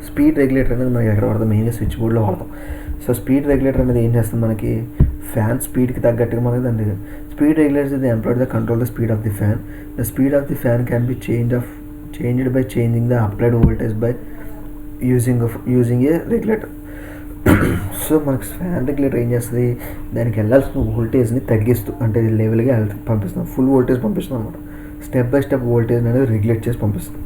స్పీడ్ రెగ్యులేటర్ అనేది మనకి ఎక్కడ వాడతాం? మెయిన్గా స్విచ్ బోర్డ్లో వాడతాం. సో స్పీడ్ రెగ్యులేటర్ అనేది ఏం చేస్తుంది మనకి ఫ్యాన్ స్పీడ్కి తగ్గట్టుగా మనకి దాన్ని speed regulators is employed to control the speed of the fan. The speed of the fan can be changed by changing the applied voltage by using a regulator. So మనకి fan regulator ఏం చేస్తుంది, దానికి వెళ్ళాల్సిన వోల్టేజ్ని తగ్గిస్తూ అంటే లెవెల్గా పంపిస్తాం, ఫుల్ వోల్టేజ్ పంపిస్తాం అనమాట. స్టెప్ బై స్టెప్ వోల్టేజ్ అనేది రెగ్యులేట్ చేసి పంపిస్తాం.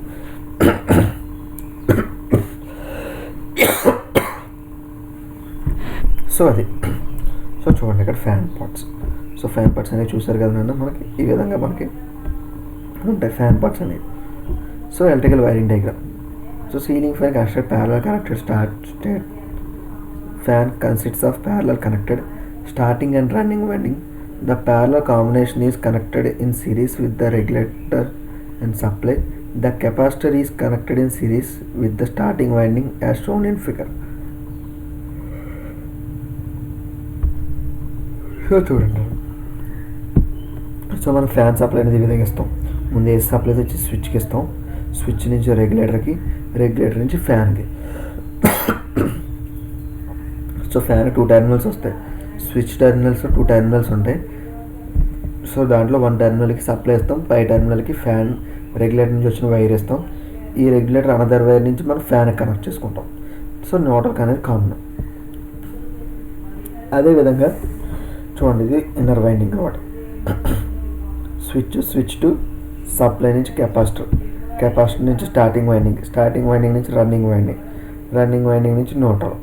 సో అది సో చూడండి ఇక్కడ fan parts. So fan parts అనేవి చూసారు కదా నన్ను, మనకి ఈ విధంగా మనకి ఉంటాయి ఫ్యాన్ పార్ట్స్ అనేవి. So electrical wiring diagram. So ceiling fan connected parallel connected state fan consists of parallel connected starting and running winding. The parallel combination is connected in series with the regulator and supply. The capacitor is connected in series with the starting winding as shown in figure. So చూడండి, so మనం fan supply అనేది ఈ విధంగా ఇస్తాం. ముందు AC supply వచ్చి స్విచ్కి ఇస్తాం, switch నుంచి రెగ్యులేటర్ నుంచి ఫ్యాన్కి. సో ఫ్యాన్ 2 టెర్మినల్స్ వస్తాయి, స్విచ్ టెర్మినల్స్ 2 టెర్మినల్స్ ఉంటాయి. సో దాంట్లో 1 టెర్మినల్కి సప్లై ఇస్తాం, పై టెర్మినల్కి ఫ్యాన్ రెగ్యులేటర్ నుంచి వచ్చిన వైర్ ఇస్తాం. ఈ రెగ్యులేటర్ అనదర్ వైర్ నుంచి మనం ఫ్యాన్కి కనెక్ట్ చేసుకుంటాం. సో న్యూట్రల్ అనేది కామన్. అదేవిధంగా చూడండి, ఇది ఇన్నర్ వైండింగ్ అనమాట. స్విచ్ టు సప్లై నుంచి కెపాసిటర్ నుంచి స్టార్టింగ్ వైండింగ్ నుంచి రన్నింగ్ వైండింగ్ నుంచి న్యూట్రల్.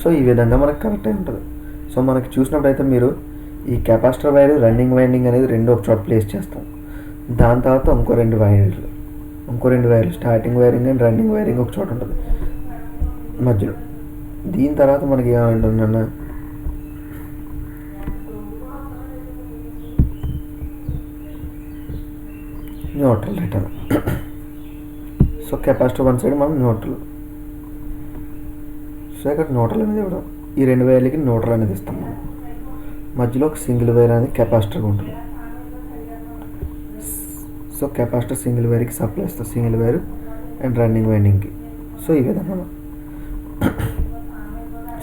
సో ఈ విధంగా మనకు కరెక్ట్ అయి ఉంటుంది. సో మనకి చూసినప్పుడు అయితే మీరు ఈ కెపాసిటర్ వైర్ రన్నింగ్ వైండింగ్ అనేది రెండు ఒక చోట ప్లేస్ చేస్తాం. దాని తర్వాత ఇంకో రెండు వైర్లు starting wiring and running wiring ఒక చోట ఉంటుంది మధ్యలో. దీని తర్వాత మనకి ఏమంటుందన్న neutral return. So capacitor one side మనం న్యూట్రల్. సో ఇక్కడ న్యూట్రల్ అనేది ఇవ్వడం, ఈ 2 వైర్లకి న్యూట్రల్ అనేది ఇస్తాం మనం. మధ్యలో ఒక సింగిల్ వైర్ అనేది కెపాసిటర్ ఉంటుంది. సో కెపాసిటర్ సింగిల్ వైర్కి సప్లై ఇస్తాం, సింగిల్ వైర్ అండ్ రన్నింగ్ వైండింగ్కి. సో ఈ విధంగా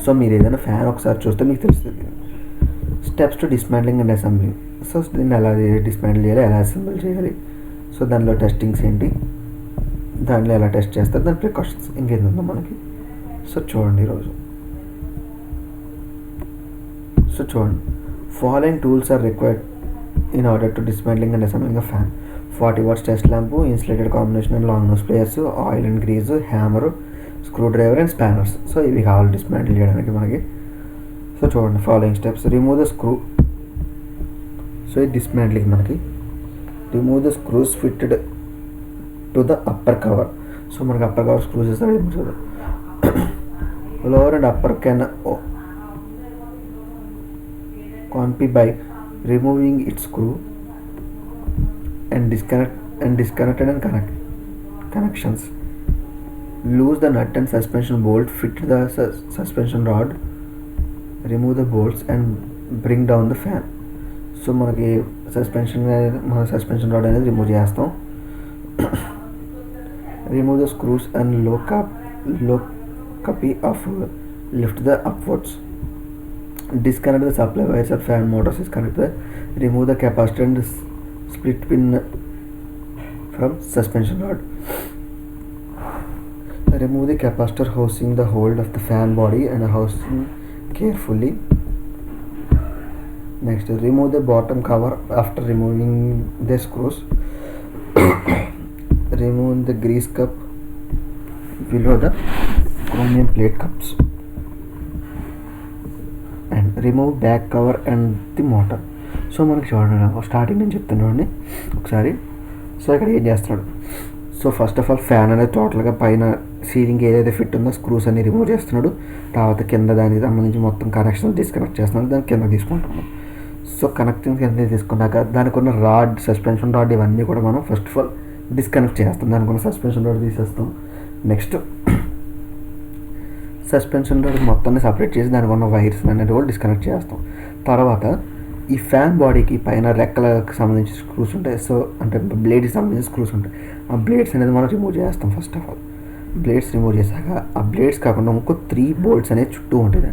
సో మీరు ఏదైనా ఫ్యాన్ ఒకసారి చూస్తే మీకు తెలుస్తుంది. Steps to dismantling and assembling. So దీన్ని ఎలా డిస్మాంటిల్ చేయాలి, ఎలా అసెంబుల్ చేయాలి, సో దానిలో టెస్టింగ్స్ ఏంటి, దానిలో ఎలా టెస్ట్ చేస్తారు, దాని ప్రికాషన్స్ ఇంకేందుందో మనకి. సో చూడండి ఈరోజు. సో చూడండి, following tools are required in order to dismantling and assembling a fan. 40 watts test lamp, insulated combination and long nose pliers, oil and grease, hammer, screw driver and spanners. So ఇవి కావాలి dismantle చేయడానికి మనకి. So చూడండి following steps. Remove the screw. So ఇది dismantling మనకి. Remove the screws fitted to the upper cover. So మనకి upper cover screws ఇస్తాడు. Lower and upper can be by removing its screw and disconnected and connections. Loose the nut and suspension bolt, fit the suspension rod, remove the bolts and bring down the fan. So మనకి suspension rod అనేది remove చేస్తాం. Remove the screws and లో copy of lift the upwards. Disconnect the supply wires or fan motors is connected. Remove the capacitor and split pin from suspension rod. Remove the capacitor housing the hold of the fan body and housing carefully. Next, remove the bottom cover after removing the screws. Remove the grease cup below the chromium plate cups and remove back cover and the motor. So మనకి చూడండి starting నేను చెప్తున్నాను ఒకసారి. So ఇక్కడ ఏం చేస్తున్నాడు, so first of all fan అనేది టోటల్గా పైన సీలింగ్ ఏదైతే ఫిట్ ఉందో స్క్రూస్ అన్ని రిమూవ్ చేస్తున్నాడు. తర్వాత కింద దానికి సంబంధించి మొత్తం కనెక్షన్ డిస్కనెక్ట్ చేస్తున్నాడు. దాన్ని కింద తీసుకుంటున్నాం. సో కనెక్టింగ్ కింద తీసుకున్నాక దానికి ఉన్న రాడ్, సస్పెన్షన్ రాడ్ ఇవన్నీ కూడా మనం ఫస్ట్ ఆఫ్ ఆల్ డిస్కనెక్ట్ చేస్తాం. దానికి ఉన్న సస్పెన్షన్ రాడ్ తీసేస్తాం. నెక్స్ట్ సస్పెన్షన్ రాడ్ మొత్తాన్ని సపరేట్ చేసి దానికి ఉన్న వైర్స్ అనేది కూడా డిస్కనెక్ట్ చేస్తాం. తర్వాత ఈ ఫ్యాన్ బాడీకి పైన రెక్కలకు సంబంధించిన స్క్రూస్ ఉంటాయి. సో అంటే బ్లేడ్కి సంబంధించిన స్క్రూస్ ఉంటాయి. ఆ బ్లేడ్స్ అనేది మనం రిమూవ్ చేస్తాం. First of all blades remove చేశాక ఆ బ్లేడ్స్ కాకుండా ఇంకో 3 bolts అనేది చుట్టూ ఉంటుంది.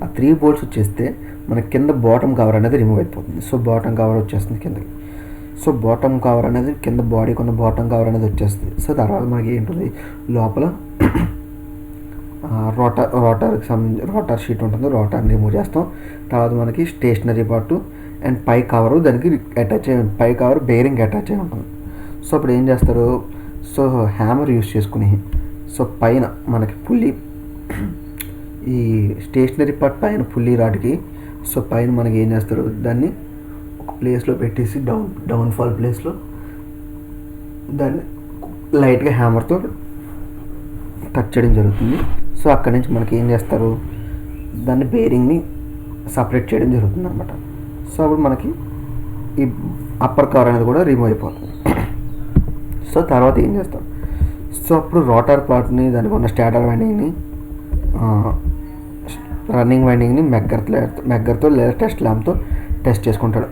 ఆ 3 bolts వచ్చేస్తే మన కింద బాటమ్ కవర్ అనేది రిమూవ్ అయిపోతుంది. సో బాటమ్ కవర్ వచ్చేస్తుంది కిందకి. సో బాటమ్ కవర్ అనేది కింద బాడీకి ఉన్న బాటమ్ కవర్ అనేది వచ్చేస్తుంది. సో తర్వాత మనకి ఏంటుంది, లోపల రోటర్ షీట్ ఉంటుంది. రోటర్ని రిమూవ్ చేస్తాం. తర్వాత మనకి స్టేషనరీ పార్టు అండ్ పై కవరు దానికి అటాచ్ అయ్యి, పై కవర్ బేరింగ్ అటాచ్ అయి ఉంటుంది. సో అప్పుడు ఏం చేస్తారు, సో హ్యామర్ యూస్ చేసుకుని సో పైన మనకి పుల్లి, ఈ స్టేషనరీ పార్ట్ పైన పుల్లి రాడ్కి సో పైన మనకి ఏం చేస్తారు, దాన్ని ఒక ప్లేస్లో పెట్టేసి డౌన్ఫాల్ ప్లేస్లో దాన్ని లైట్గా హ్యామర్తో టచ్ చేయడం జరుగుతుంది. సో అక్కడి నుంచి మనకి ఏం చేస్తారు, దాన్ని బేరింగ్ని సపరేట్ చేయడం జరుగుతుంది అనమాట. సో అప్పుడు మనకి ఈ అప్పర్ కవర్ అనేది కూడా రిమూవ్ అయిపోతుంది. సో తర్వాత ఏం చేస్తాం, సో అప్పుడు రోటర్ పార్ట్ని, దానికి ఉన్న స్టార్టర్ వైండింగ్ని, రన్నింగ్ వైండింగ్ని మెగ్గర్తో లేదా టెస్ట్ ల్యాంప్తో టెస్ట్ చేసుకుంటాడు.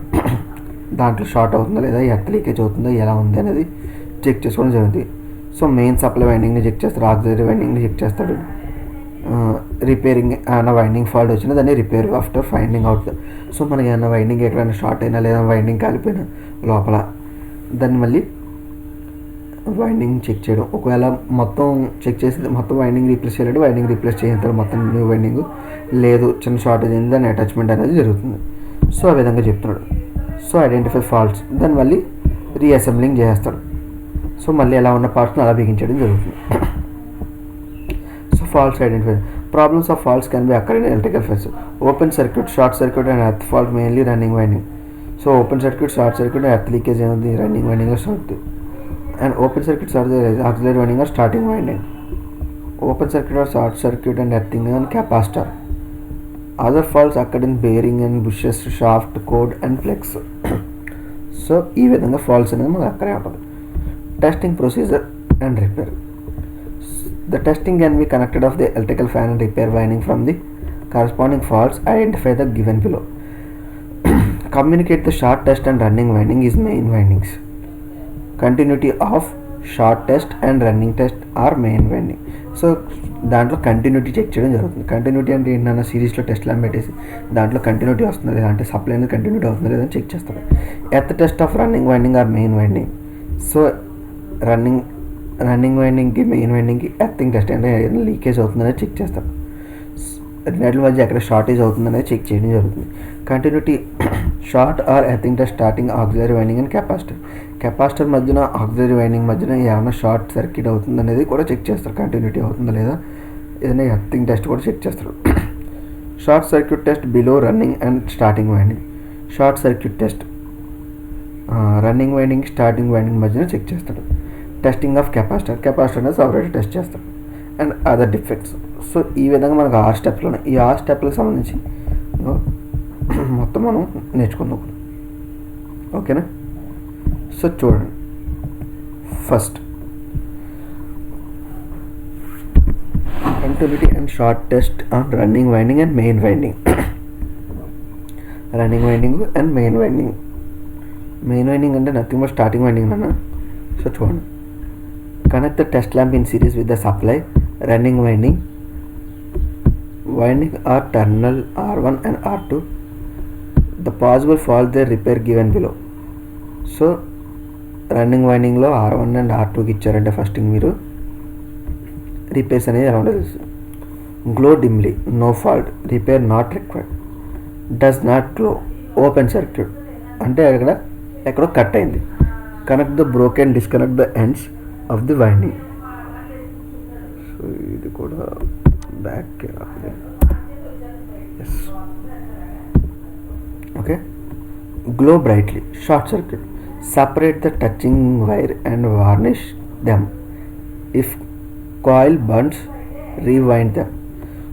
దాంట్లో షార్ట్ అవుతుందా లేదా, ఎర్త్ లీకేజ్ అవుతుందా, ఎలా ఉంది అనేది చెక్ చేసుకోవడం జరుగుతుంది. సో మెయిన్ సప్లై వైండింగ్ని చెక్ చేస్తాడు, ఆక్సిలరీ వైండింగ్ని చెక్ చేస్తాడు. రిపేరింగ్ ఏమైనా వైండింగ్ ఫాల్ట్ వచ్చినా దాన్ని repair after finding out. So మనకి ఏమైనా వైండింగ్ ఎక్కడైనా షార్ట్ అయినా లేదా వైండింగ్ కాలిపోయినా లోపల దాన్ని మళ్ళీ వైండింగ్ చెక్ చేయడం. ఒకవేళ మొత్తం చెక్ చేసి మొత్తం వైండింగ్ రీప్లేస్ చేయలేడు, వైండింగ్ రీప్లేస్ చేస్తారు మొత్తం న్యూ వైండింగ్, లేదు చిన్న షార్టేజ్ అయింది, దాని అటాచ్మెంట్ అనేది జరుగుతుంది. సో ఆ విధంగా చెప్తున్నాడు. సో ఐడెంటిఫై ఫాల్ట్స్, దాన్ని మళ్ళీ రీఅసెంబ్లింగ్ చేస్తాడు. సో మళ్ళీ ఎలా ఉన్న పార్ట్స్ని అలా బిగించడం జరుగుతుంది. So faults identify. Problems of faults can be occur in electrical fans. Open circuit, short circuit and earth fault, mainly running winding. So open circuit, short circuit, earth leakage ఏముంది రన్నింగ్ వైండింగ్లో start. And open circuit, auxiliary winding or starting winding. Open circuit or short circuit and earthing and capacitor. Other faults అక్కడ in bearing and bushes, shaft, cord and flex. So ఈ విధంగా faults అనేది మనకు అక్కడే ఉంటుంది. Testing procedure and repair. The testing can be connected of the electrical fan and repair winding from the corresponding faults. Identify the given below. Communicate the short test and running winding is main windings. Continuity of short test and running test are main winding. So దాంట్లో continuity check చేయడం జరుగుతుంది. Continuity అంటే ఏంటన్నా, సిరీస్లో test lamp పెట్టేసి దాంట్లో continuity వస్తుంది లేదా అంటే సప్లై అనేది కంటిన్యూటీ అవుతుంది లేదని చెక్ చేస్తాడు. Earth test of running winding or main winding. So running వైండింగ్కి మెయిన్ వైండింగ్కి ఎర్తింగ్ టెస్ట్ అంటే ఏదైనా లీకేజ్ అవుతుందని చెక్ చేస్తాం. రెండింటి మధ్య ఎక్కడ షార్టేజ్ అవుతుందనేది చెక్ చేయడం జరుగుతుంది. Continuity short or earthing test starting auxiliary winding and capacitor మధ్యన ఆక్సిలరీ వైండింగ్ మధ్యన ఏమైనా షార్ట్ సర్క్యూట్ అవుతుందనేది కూడా చెక్ చేస్తారు. కంటిన్యూటీ అవుతుందా లేదా, ఏదైనా ఎర్తింగ్ టెస్ట్ కూడా చెక్ చేస్తారు. Short circuit test below running and starting winding. Short circuit test running winding starting winding మధ్యన చెక్ చేస్తాడు. టెస్టింగ్ ఆఫ్ కెపాసిటర్ అనేది సపరేట్ టెస్ట్ చేస్తాడు. And other defects. సో ఈ విధంగా మనకు 6 స్టెప్లు ఉన్నాయి. ఈ 6 స్టెప్లకు సంబంధించి మొత్తం మనం నేర్చుకుందాం. ఓకేనా? సో చూడండి, first continuity and short test on running winding and main winding. Running winding and main winding. Main winding అంటే నథింగ్ బట్ స్టార్టింగ్ వైండింగ్ అన్న. సో చూడండి, connect the test lamp in series with the supply. Running winding are terminal R1 and R2. The possible fault they repair given below. So running వైండింగ్లో R1 and R2కి ఇచ్చారంటే first మీరు repairs అనేది ఎలా ఉంటుంది. Glow dimly, no fault, repair not required. Does not glow, open circuit అంటే ఎక్కడో cut అయింది. Connect the broken, disconnect the ends of the winding. So ఇది కూడా బ్యాక్ ఎస్. Okay. Glow brightly, short circuit. Separate the touching wire and varnish them. If coil burns, rewind them.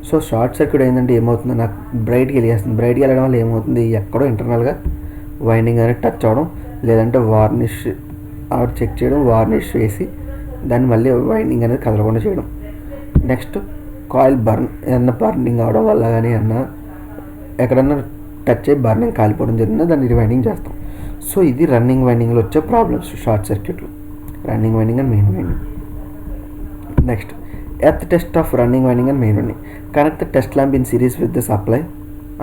So short circuit అయిందంటే ఏమవుతుంది, నాకు బ్రైట్గా వెలిగేస్తుంది. బ్రైట్గా వెళ్ళడం వల్ల ఏమవుతుంది, ఎక్కడో ఇంటర్నల్గా వైండింగ్ అనేది టచ్ అవ్వడం, లేదంటే వార్నిష్ చెక్ చేయడం, వార్నిష్ వేసి దాన్ని మళ్ళీ వైండింగ్ అనేది కదలకుండా చేయడం. నెక్స్ట్ కాయిల్ ఏదన్నా బర్నింగ్ అవడం వల్ల కానీ ఎక్కడన్నా టచ్ అయ్యి బర్నింగ్ కాలిపోవడం జరిగిందో దాన్ని రివైండింగ్ చేస్తాం. సో ఇది రన్నింగ్ వైండింగ్లో వచ్చే ప్రాబ్లమ్స్, షార్ట్ సర్క్యూట్లు, running winding and main winding. Next earth test of running winding and main winding. Connect the test lamp in series with the supply.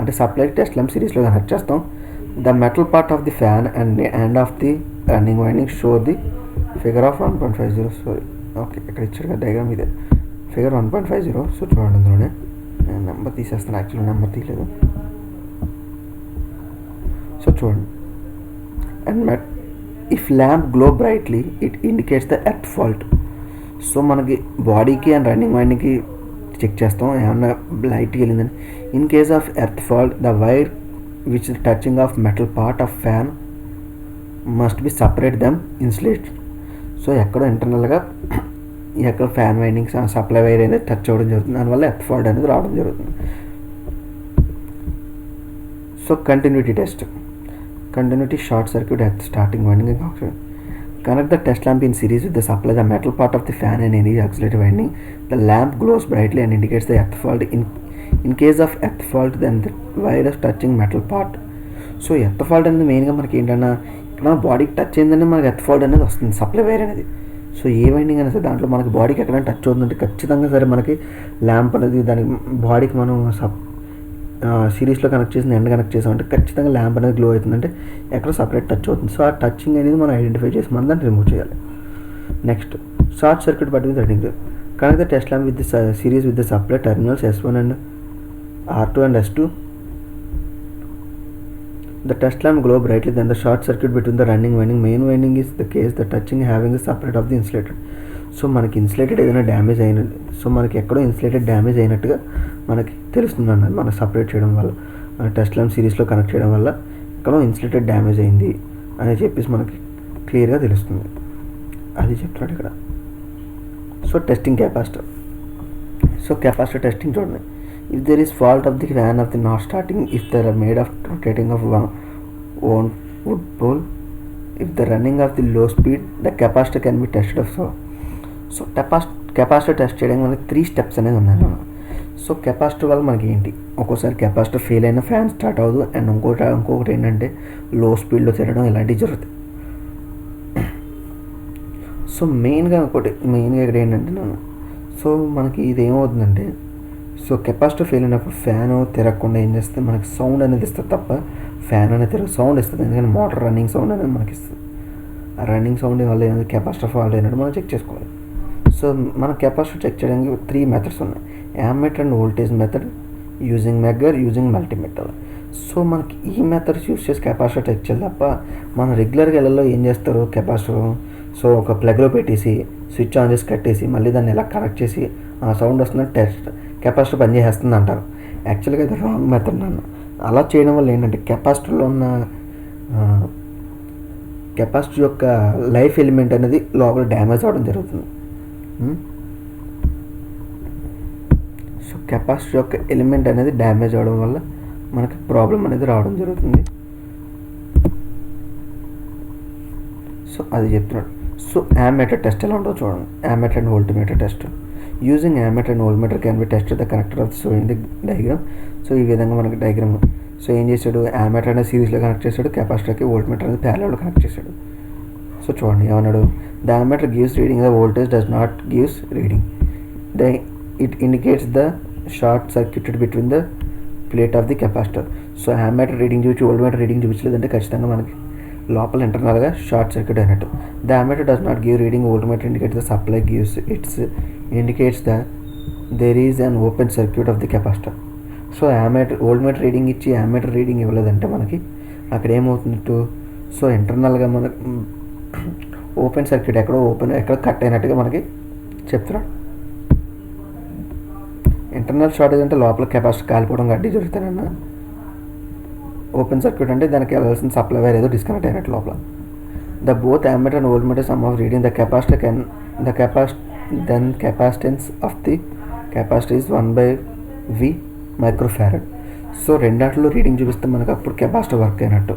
అంటే సప్లైకి టెస్ట్ ల్యాంప్ సిరీస్లో connect చేస్తాం. The metal part of the fan and end of the running winding show the figure of 1.50. Sorry, okay, ఇక్కడ ఇచ్చారు కదా diagram, ఇదే figure 1.50. So చూడండి, అందులోనే నేను నెంబర్ తీసేస్తాను, యాక్చువల్లీ నెంబర్ తీయలేదు. సో చూడండి, and if lamp glow brightly it indicates the earth fault. So మనకి బాడీకి అండ్ రన్నింగ్ వైండింగ్కి చెక్ చేస్తాం ఏమన్నా లైట్కి వెళ్ళిందని. In case of earth fault the wire which touching of metal part of fan must be separate them insulate. So ఎక్కడో ఇంటర్నల్గా ఎక్కడ fan winding supply wire అనేది టచ్ అవ్వడం జరుగుతుంది, దానివల్ల ఎర్త్ ఫాల్ట్ అనేది రావడం జరుగుతుంది. So continuity test. Continuity short circuit earth starting winding and auxiliary. Connect the test lamp in series with the supply. The metal part of the fan and any auxiliary winding. The lamp glows brightly and indicates the earth fault. In case of earth fault, then the wire is touching metal part. So earth fault అనేది మెయిన్గా మనకి ఏంటన్నా, ఇక్కడ బాడీకి touch అయిందంటే మనకి earth fault అనేది వస్తుంది, సప్లై వైర్ అనేది. సో ఏ వైండింగ్ అయినా సరే దాంట్లో మనకి బాడీకి ఎక్కడైనా టచ్ అవుతుందంటే ఖచ్చితంగా సరే మనకి ల్యాంప్ అనేది దానికి బాడీకి మనం సిరీస్లో కనెక్ట్ చేసిన ఎండ్ కనెక్ట్ చేసామంటే ఖచ్చితంగా ల్యాంప్ అనేది గ్లో అవుతుందంటే ఎక్కడ సపరేట్ టచ్ అవుతుంది. సో ఆ టచింగ్ అనేది మనం ఐడెంటిఫై చేసి మనం దాన్ని రిమూవ్ చేయాలి. నెక్స్ట్ షార్ట్ సర్క్యూట్ బట్టి with running. Connect the test lamp with the series with the supply terminals S1 and R2 and S2. The test lamp glow brightly, then the short circuit between the running winding. Main winding is the case the touching having a separate of the insulated. So మనకి insulated ఏదైనా damage అయినట్టు, so మనకి ఎక్కడో insulated damage అయినట్టుగా మనకి తెలుస్తుంది అన్నది. మనం సపరేట్ చేయడం వల్ల, మన టెస్ట్ ల్యాంప్ సిరీస్లో కనెక్ట్ చేయడం వల్ల ఎక్కడో ఇన్సులేటెడ్ డ్యామేజ్ అయింది అని చెప్పేసి మనకి క్లియర్గా తెలుస్తుంది. అది చెప్తున్నాడు ఇక్కడ. So testing capacitor. So capacitor testing చూడండి. If there is fault of the fan of the not starting, if there are made of rotating of own wood pole, if the running of the low speed, the capacitor can be tested of. So capacitor test చేయడానికి మనకి 3 steps అనేది ఉన్నాయి. So capacitor వల్ల మనకి ఏంటి, ఒక్కోసారి capacitor fail అయినా fan start అవ్వదు, అండ్ ఇంకొకటి ఏంటంటే లో స్పీడ్లో తిరగడం ఇలాంటివి జరుగుతాయి. సో మెయిన్గా ఇక్కడ ఏంటంటే సో మనకి ఇది ఏమవుతుందంటే, సో కెపాసిటర్ ఫెయిల్ అయినప్పుడు ఫ్యాన్ తిరగకుండా ఏం చేస్తే మనకి సౌండ్ అనేది ఇస్తుంది తప్ప ఫ్యాన్ అనేది సౌండ్ ఇస్తుంది. ఎందుకంటే మోటార్ రన్నింగ్ సౌండ్ అనేది మనకి ఇస్తుంది. ఆ రన్నింగ్ సౌండ్ వల్ల ఏమైనా కెపాసిటర్ ఫాల్ట్ అయినట్టు మనం చెక్ చేసుకోవాలి. సో మన కెపాసిటర్ చెక్ చేయడానికి 3 మెథడ్స్ ఉన్నాయి. Ammeter and voltage method, using మెగ్గర్, using multimeter. So మనకి ఈ మెథడ్స్ యూస్ చేసి కెపాసిటర్ చెక్ చేయాలి తప్ప మనం రెగ్యులర్గా ఇళ్ళల్లో ఏం చేస్తారు, కెపాసిటర్ సో ఒక ప్లగ్లో పెట్టేసి స్విచ్ ఆన్ చేసి కట్టేసి మళ్ళీ దాన్ని ఎలా కనెక్ట్ చేసి ఆ సౌండ్ వస్తుందని టెస్ట్ కెపాసిటర్ పని చేసేస్తుంది అంటారు. యాక్చువల్గా ఇది రాంగ్ మెథడ్ నాన్న. అలా చేయడం వల్ల ఏంటంటే కెపాసిటర్లో ఉన్న కెపాసిటర్ యొక్క లైఫ్ ఎలిమెంట్ అనేది లోపల డ్యామేజ్ అవ్వడం జరుగుతుంది. సో కెపాసిటర్ యొక్క ఎలిమెంట్ అనేది డ్యామేజ్ అవ్వడం వల్ల మనకి ప్రాబ్లం అనేది రావడం జరుగుతుంది. సో అది చెప్తున్నాడు. సో అమ్మీటర్ టెస్ట్ ఎలా ఉంటుందో చూడండి. Ammeter and voltmeter test. Using ammeter and voltmeter can be test the connector of so in the diagram. So ఈ విధంగా మనకి డయాగ్రామ్. సో ఏం చేశాడు, అమ్మీటర్ అనేది సిరీస్లో కనెక్ట్ చేశాడు, కెపాసిటర్కి వోల్టమీటర్ అనేది ప్యారలల్లో కనెక్ట్ చేశాడు. సో చూడండి ఏమన్నాడు, the ammeter gives reading, the voltage does not gives reading, it indicates the short circuited between the plate of the capacitor. So ammeter reading చూపించి వోల్టమీటర్ రీడింగ్ చూపించలేదంటే ఖచ్చితంగా మనకి లోపల ఇంటర్నల్గా షార్ట్ సర్క్యూట్ అయినట్టు. The ammeter does not give reading, voltmeter indicates the supply gives its indicates the there is an open circuit of the capacitor. So voltmeter reading ఇచ్చి ammeter reading ఇవ్వలేదంటే మనకి అక్కడ ఏమవుతుందో, సో ఇంటర్నల్గా మనకి ఓపెన్ సర్క్యూట్ ఎక్కడో cut అయినట్టుగా మనకి చెప్తున్నాడు. ఇంటర్నల్ షార్టేజ్ అంటే లోపల కెపాసిటర్ కాలిపోవడం గడ్డి జరుగుతానన్న. ఓపెన్ సర్క్యూట్ అంటే దానికి వెళ్ళాల్సిన సప్లై వైర్ ఏదో డిస్కనెక్ట్ అయినట్టు లోపల. The both ammeter and voltmeter some of reading the capacitor can the then capacitance of the capacitor is 1/V microfarad. So రెండాట్లో రీడింగ్ చూపిస్తే మనకు అప్పుడు కెపాసిటర్ వర్క్ అయినట్టు.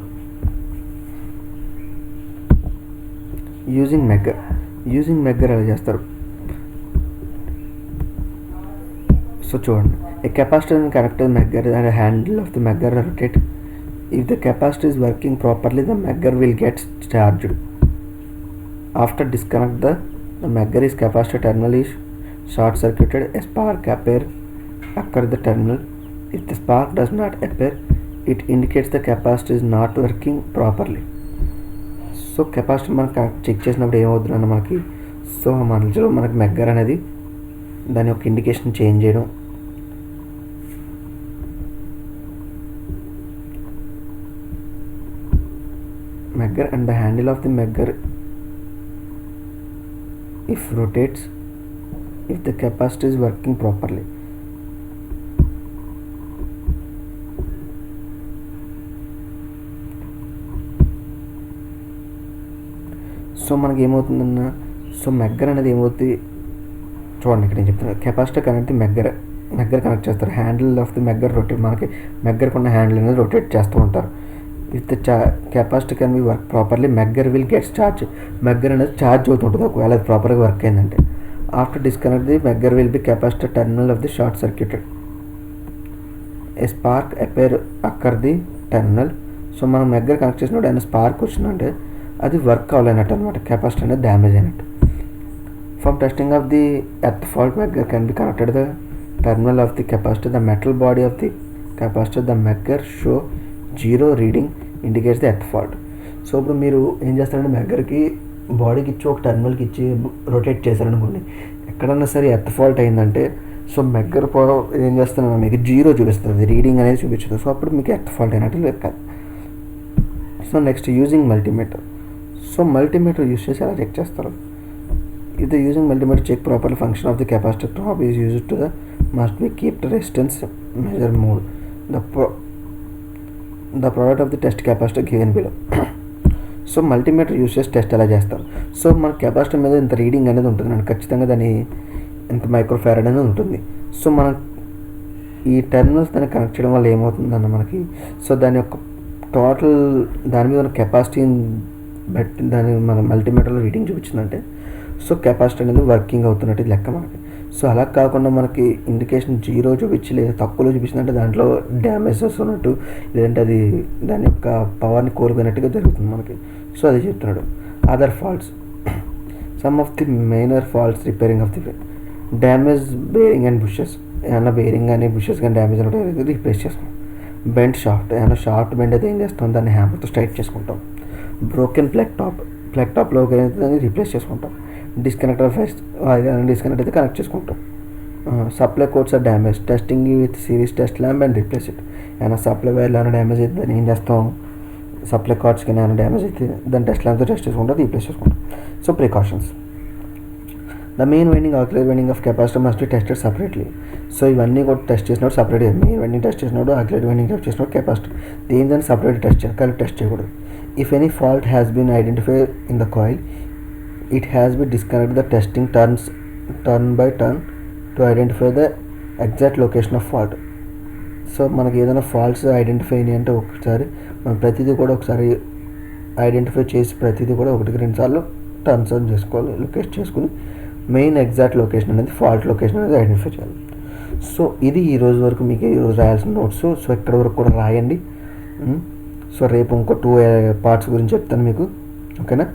యూజింగ్ మెగ్గర్ ఎలా చేస్తారు. సో చూడండి, a capacitor connected megger and handle of the megger rotate. If the capacitor is working properly the megger will get charged. After disconnect the megger is capacitor terminal is short circuited. A spark occur the terminal. If the spark does not appear, it indicates the capacitor is not working properly. So capacitor మనకు check చేసినప్పుడు ఏమవుతుందన్న మనకి, so మధ్యలో మనకి మెగ్గర్ అనేది దాని యొక్క indication change చేయడం. మెగ్గర్ and the handle of the మెగ్గర్ if rotates if the capacitor is working properly. So మనకి ఏమవుతుందన్న, సో మెగ్గర్ అనేది ఏమవుతుంది చూడండి, ఇక్కడ నేను చెప్తున్నాను. కెపాసిటర్ కనెక్ట్ మెగ్గర్ కనెక్ట్ చేస్తారు. Handle of the megger rotate, మనకి మెగ్గర్ కొన్న హ్యాండిల్ అనేది రొటేట్ చేస్తూ ఉంటారు. If the capacitor can be work properly megger will gets charge. Megger అనేది ఛార్జ్ అవుతుంటుంది ఒకవేళ అది ప్రాపర్గా వర్క్ అయిందంటే. After disconnect the megger will be capacitor terminal of the short circuited. A spark occur the terminal. So మనం megger connect చేసినప్పుడు ఆయన spark వచ్చిందంటే అది వర్క్ అవ్వలేనట్టు అనమాట, కెపాసిటర్ అనేది డ్యామేజ్ అయినట్టు. From testing of the earth fault మెగ్గర్ can be connected the terminal of the capacitor. The metal body of the capacitor the మెగ్గర్ show 0 reading indicates the earth fault. So ఇప్పుడు మీరు ఏం చేస్తారంటే మెగ్గర్కి బాడీకి ఇచ్చి ఒక టెర్మినల్కి ఇచ్చి రొటేట్ చేశారనుకోండి, ఎక్కడన్నా సరే ఎర్త్ ఫాల్ట్ అయిందంటే సో మెగ్గర్ ఏం చేస్తున్నా మీకు 0 చూపిస్తుంది, రీడింగ్ అనేది చూపించదు. సో అప్పుడు మీకు ఎర్త్ ఫాల్ట్ అయినట్టు లేదు కాదు. So next using multimeter. So multimeter use చేసి ఎలా చెక్ చేస్తారు. ఇది using multimeter check properly function of the capacitor top is used to the must be keep resistance measure mode. The product of the test capacitor given below. So multimeter use చేసి test ఎలా చేస్తారు. So మన capacitor మీద ఇంత reading అనేది ఉంటుంది అండి, ఖచ్చితంగా దాని ఇంత మైక్రోఫారడ్ అనేది ఉంటుంది. సో మనం ఈ టెర్మినల్స్ దాన్ని కనెక్ట్ చేయడం వల్ల ఏమవుతుందన్న మనకి, సో దాని యొక్క టోటల్ దాని మీద ఉన్న కెపాసిటీని బట్టి దాని మన మల్టీమీటర్లో రీడింగ్ చూపించిందంటే సో కెపాసిటర్ అనేది వర్కింగ్ అవుతున్నట్టు లెక్క మనకి. సో అలా కాకుండా మనకి ఇండికేషన్ 0 చూపించి లేదా తక్కువలో చూపించిందంటే దాంట్లో డ్యామేజ్ వస్తున్నట్టు, లేదంటే అది దాని యొక్క పవర్ని కోల్పోయినట్టుగా జరుగుతుంది మనకి. సో అది చెప్తున్నాడు. Other faults. Some of the minor faults repairing of the damage bearing and bushes. ఏమన్నా బేరింగ్ కానీ బుషెస్ కానీ డ్యామేజ్ అంటే రీప్లేస్ చేసుకుంటాం. బెండ్ షాఫ్ట్, ఏమైనా షార్ట్ బెండ్ అయితే ఏం చేస్తాం, దాన్ని హ్యామర్తో స్ట్రైట్ చేసుకుంటాం. బ్రోకెన్ ప్లగ్ టాప్లో దాన్ని రీప్లేస్ చేసుకుంటాం. డిస్కనెక్టర్ ఫస్ట్ డిస్కనెక్ట్ అయితే కనెక్ట్ చేసుకుంటాం. Supply cords are damage, testing with series test lamp and replace it. ఏమైనా సప్లై వైర్లు ఏమైనా డ్యామేజ్ అయితే దాన్ని ఏం చేస్తాం, సప్లై కార్డ్స్కి ఏమైనా డ్యామేజ్ అయితే దాన్ని టెస్ట్ ల్యాంప్తో టెస్ట్ చేసుకుంటాం, రీప్లేస్ చేసుకుంటాం. So precautions. The main winding auxiliary winding of capacitor must be tested separately. So ఇవన్నీ కూడా టెస్ట్ చేసినప్పుడు సపరేట్, మెయిన్ వైండింగ్ టెస్ట్ చేసినప్పుడు ఆక్సిలరీ వైండింగ్ టెస్ట్ చేసినప్పుడు కెపాసిటర్ దేని సపరేట్ టెస్ట్ చేయాలి, కలిపి టెస్ట్ చేయకూడదు. If any fault has been identified in the coil, it has been disconnected the testing turn by turn to identify the exact location of fault. So మనకి ఏదైనా faults identify అయినాయి అంటే ఒకసారి మనం ప్రతిదీ కూడా ఒకసారి ఐడెంటిఫై చేసి ప్రతిదీ కూడా 1-2 సార్లు టర్న్స్ ఆన్ చేసుకోవాలి, లొకేట్ చేసుకుని మెయిన్ ఎగ్జాక్ట్ లొకేషన్ అనేది, ఫాల్ట్ లొకేషన్ అనేది ఐడెంటిఫై చేయాలి. సో ఇది ఈరోజు వరకు మీకు ఈరోజు రాయాల్సిన నోట్స్. సో ఇక్కడ వరకు కూడా రాయండి. సో రేపు ఇంకో 2 పార్ట్స్ గురించి చెప్తాను మీకు. ఓకేనా?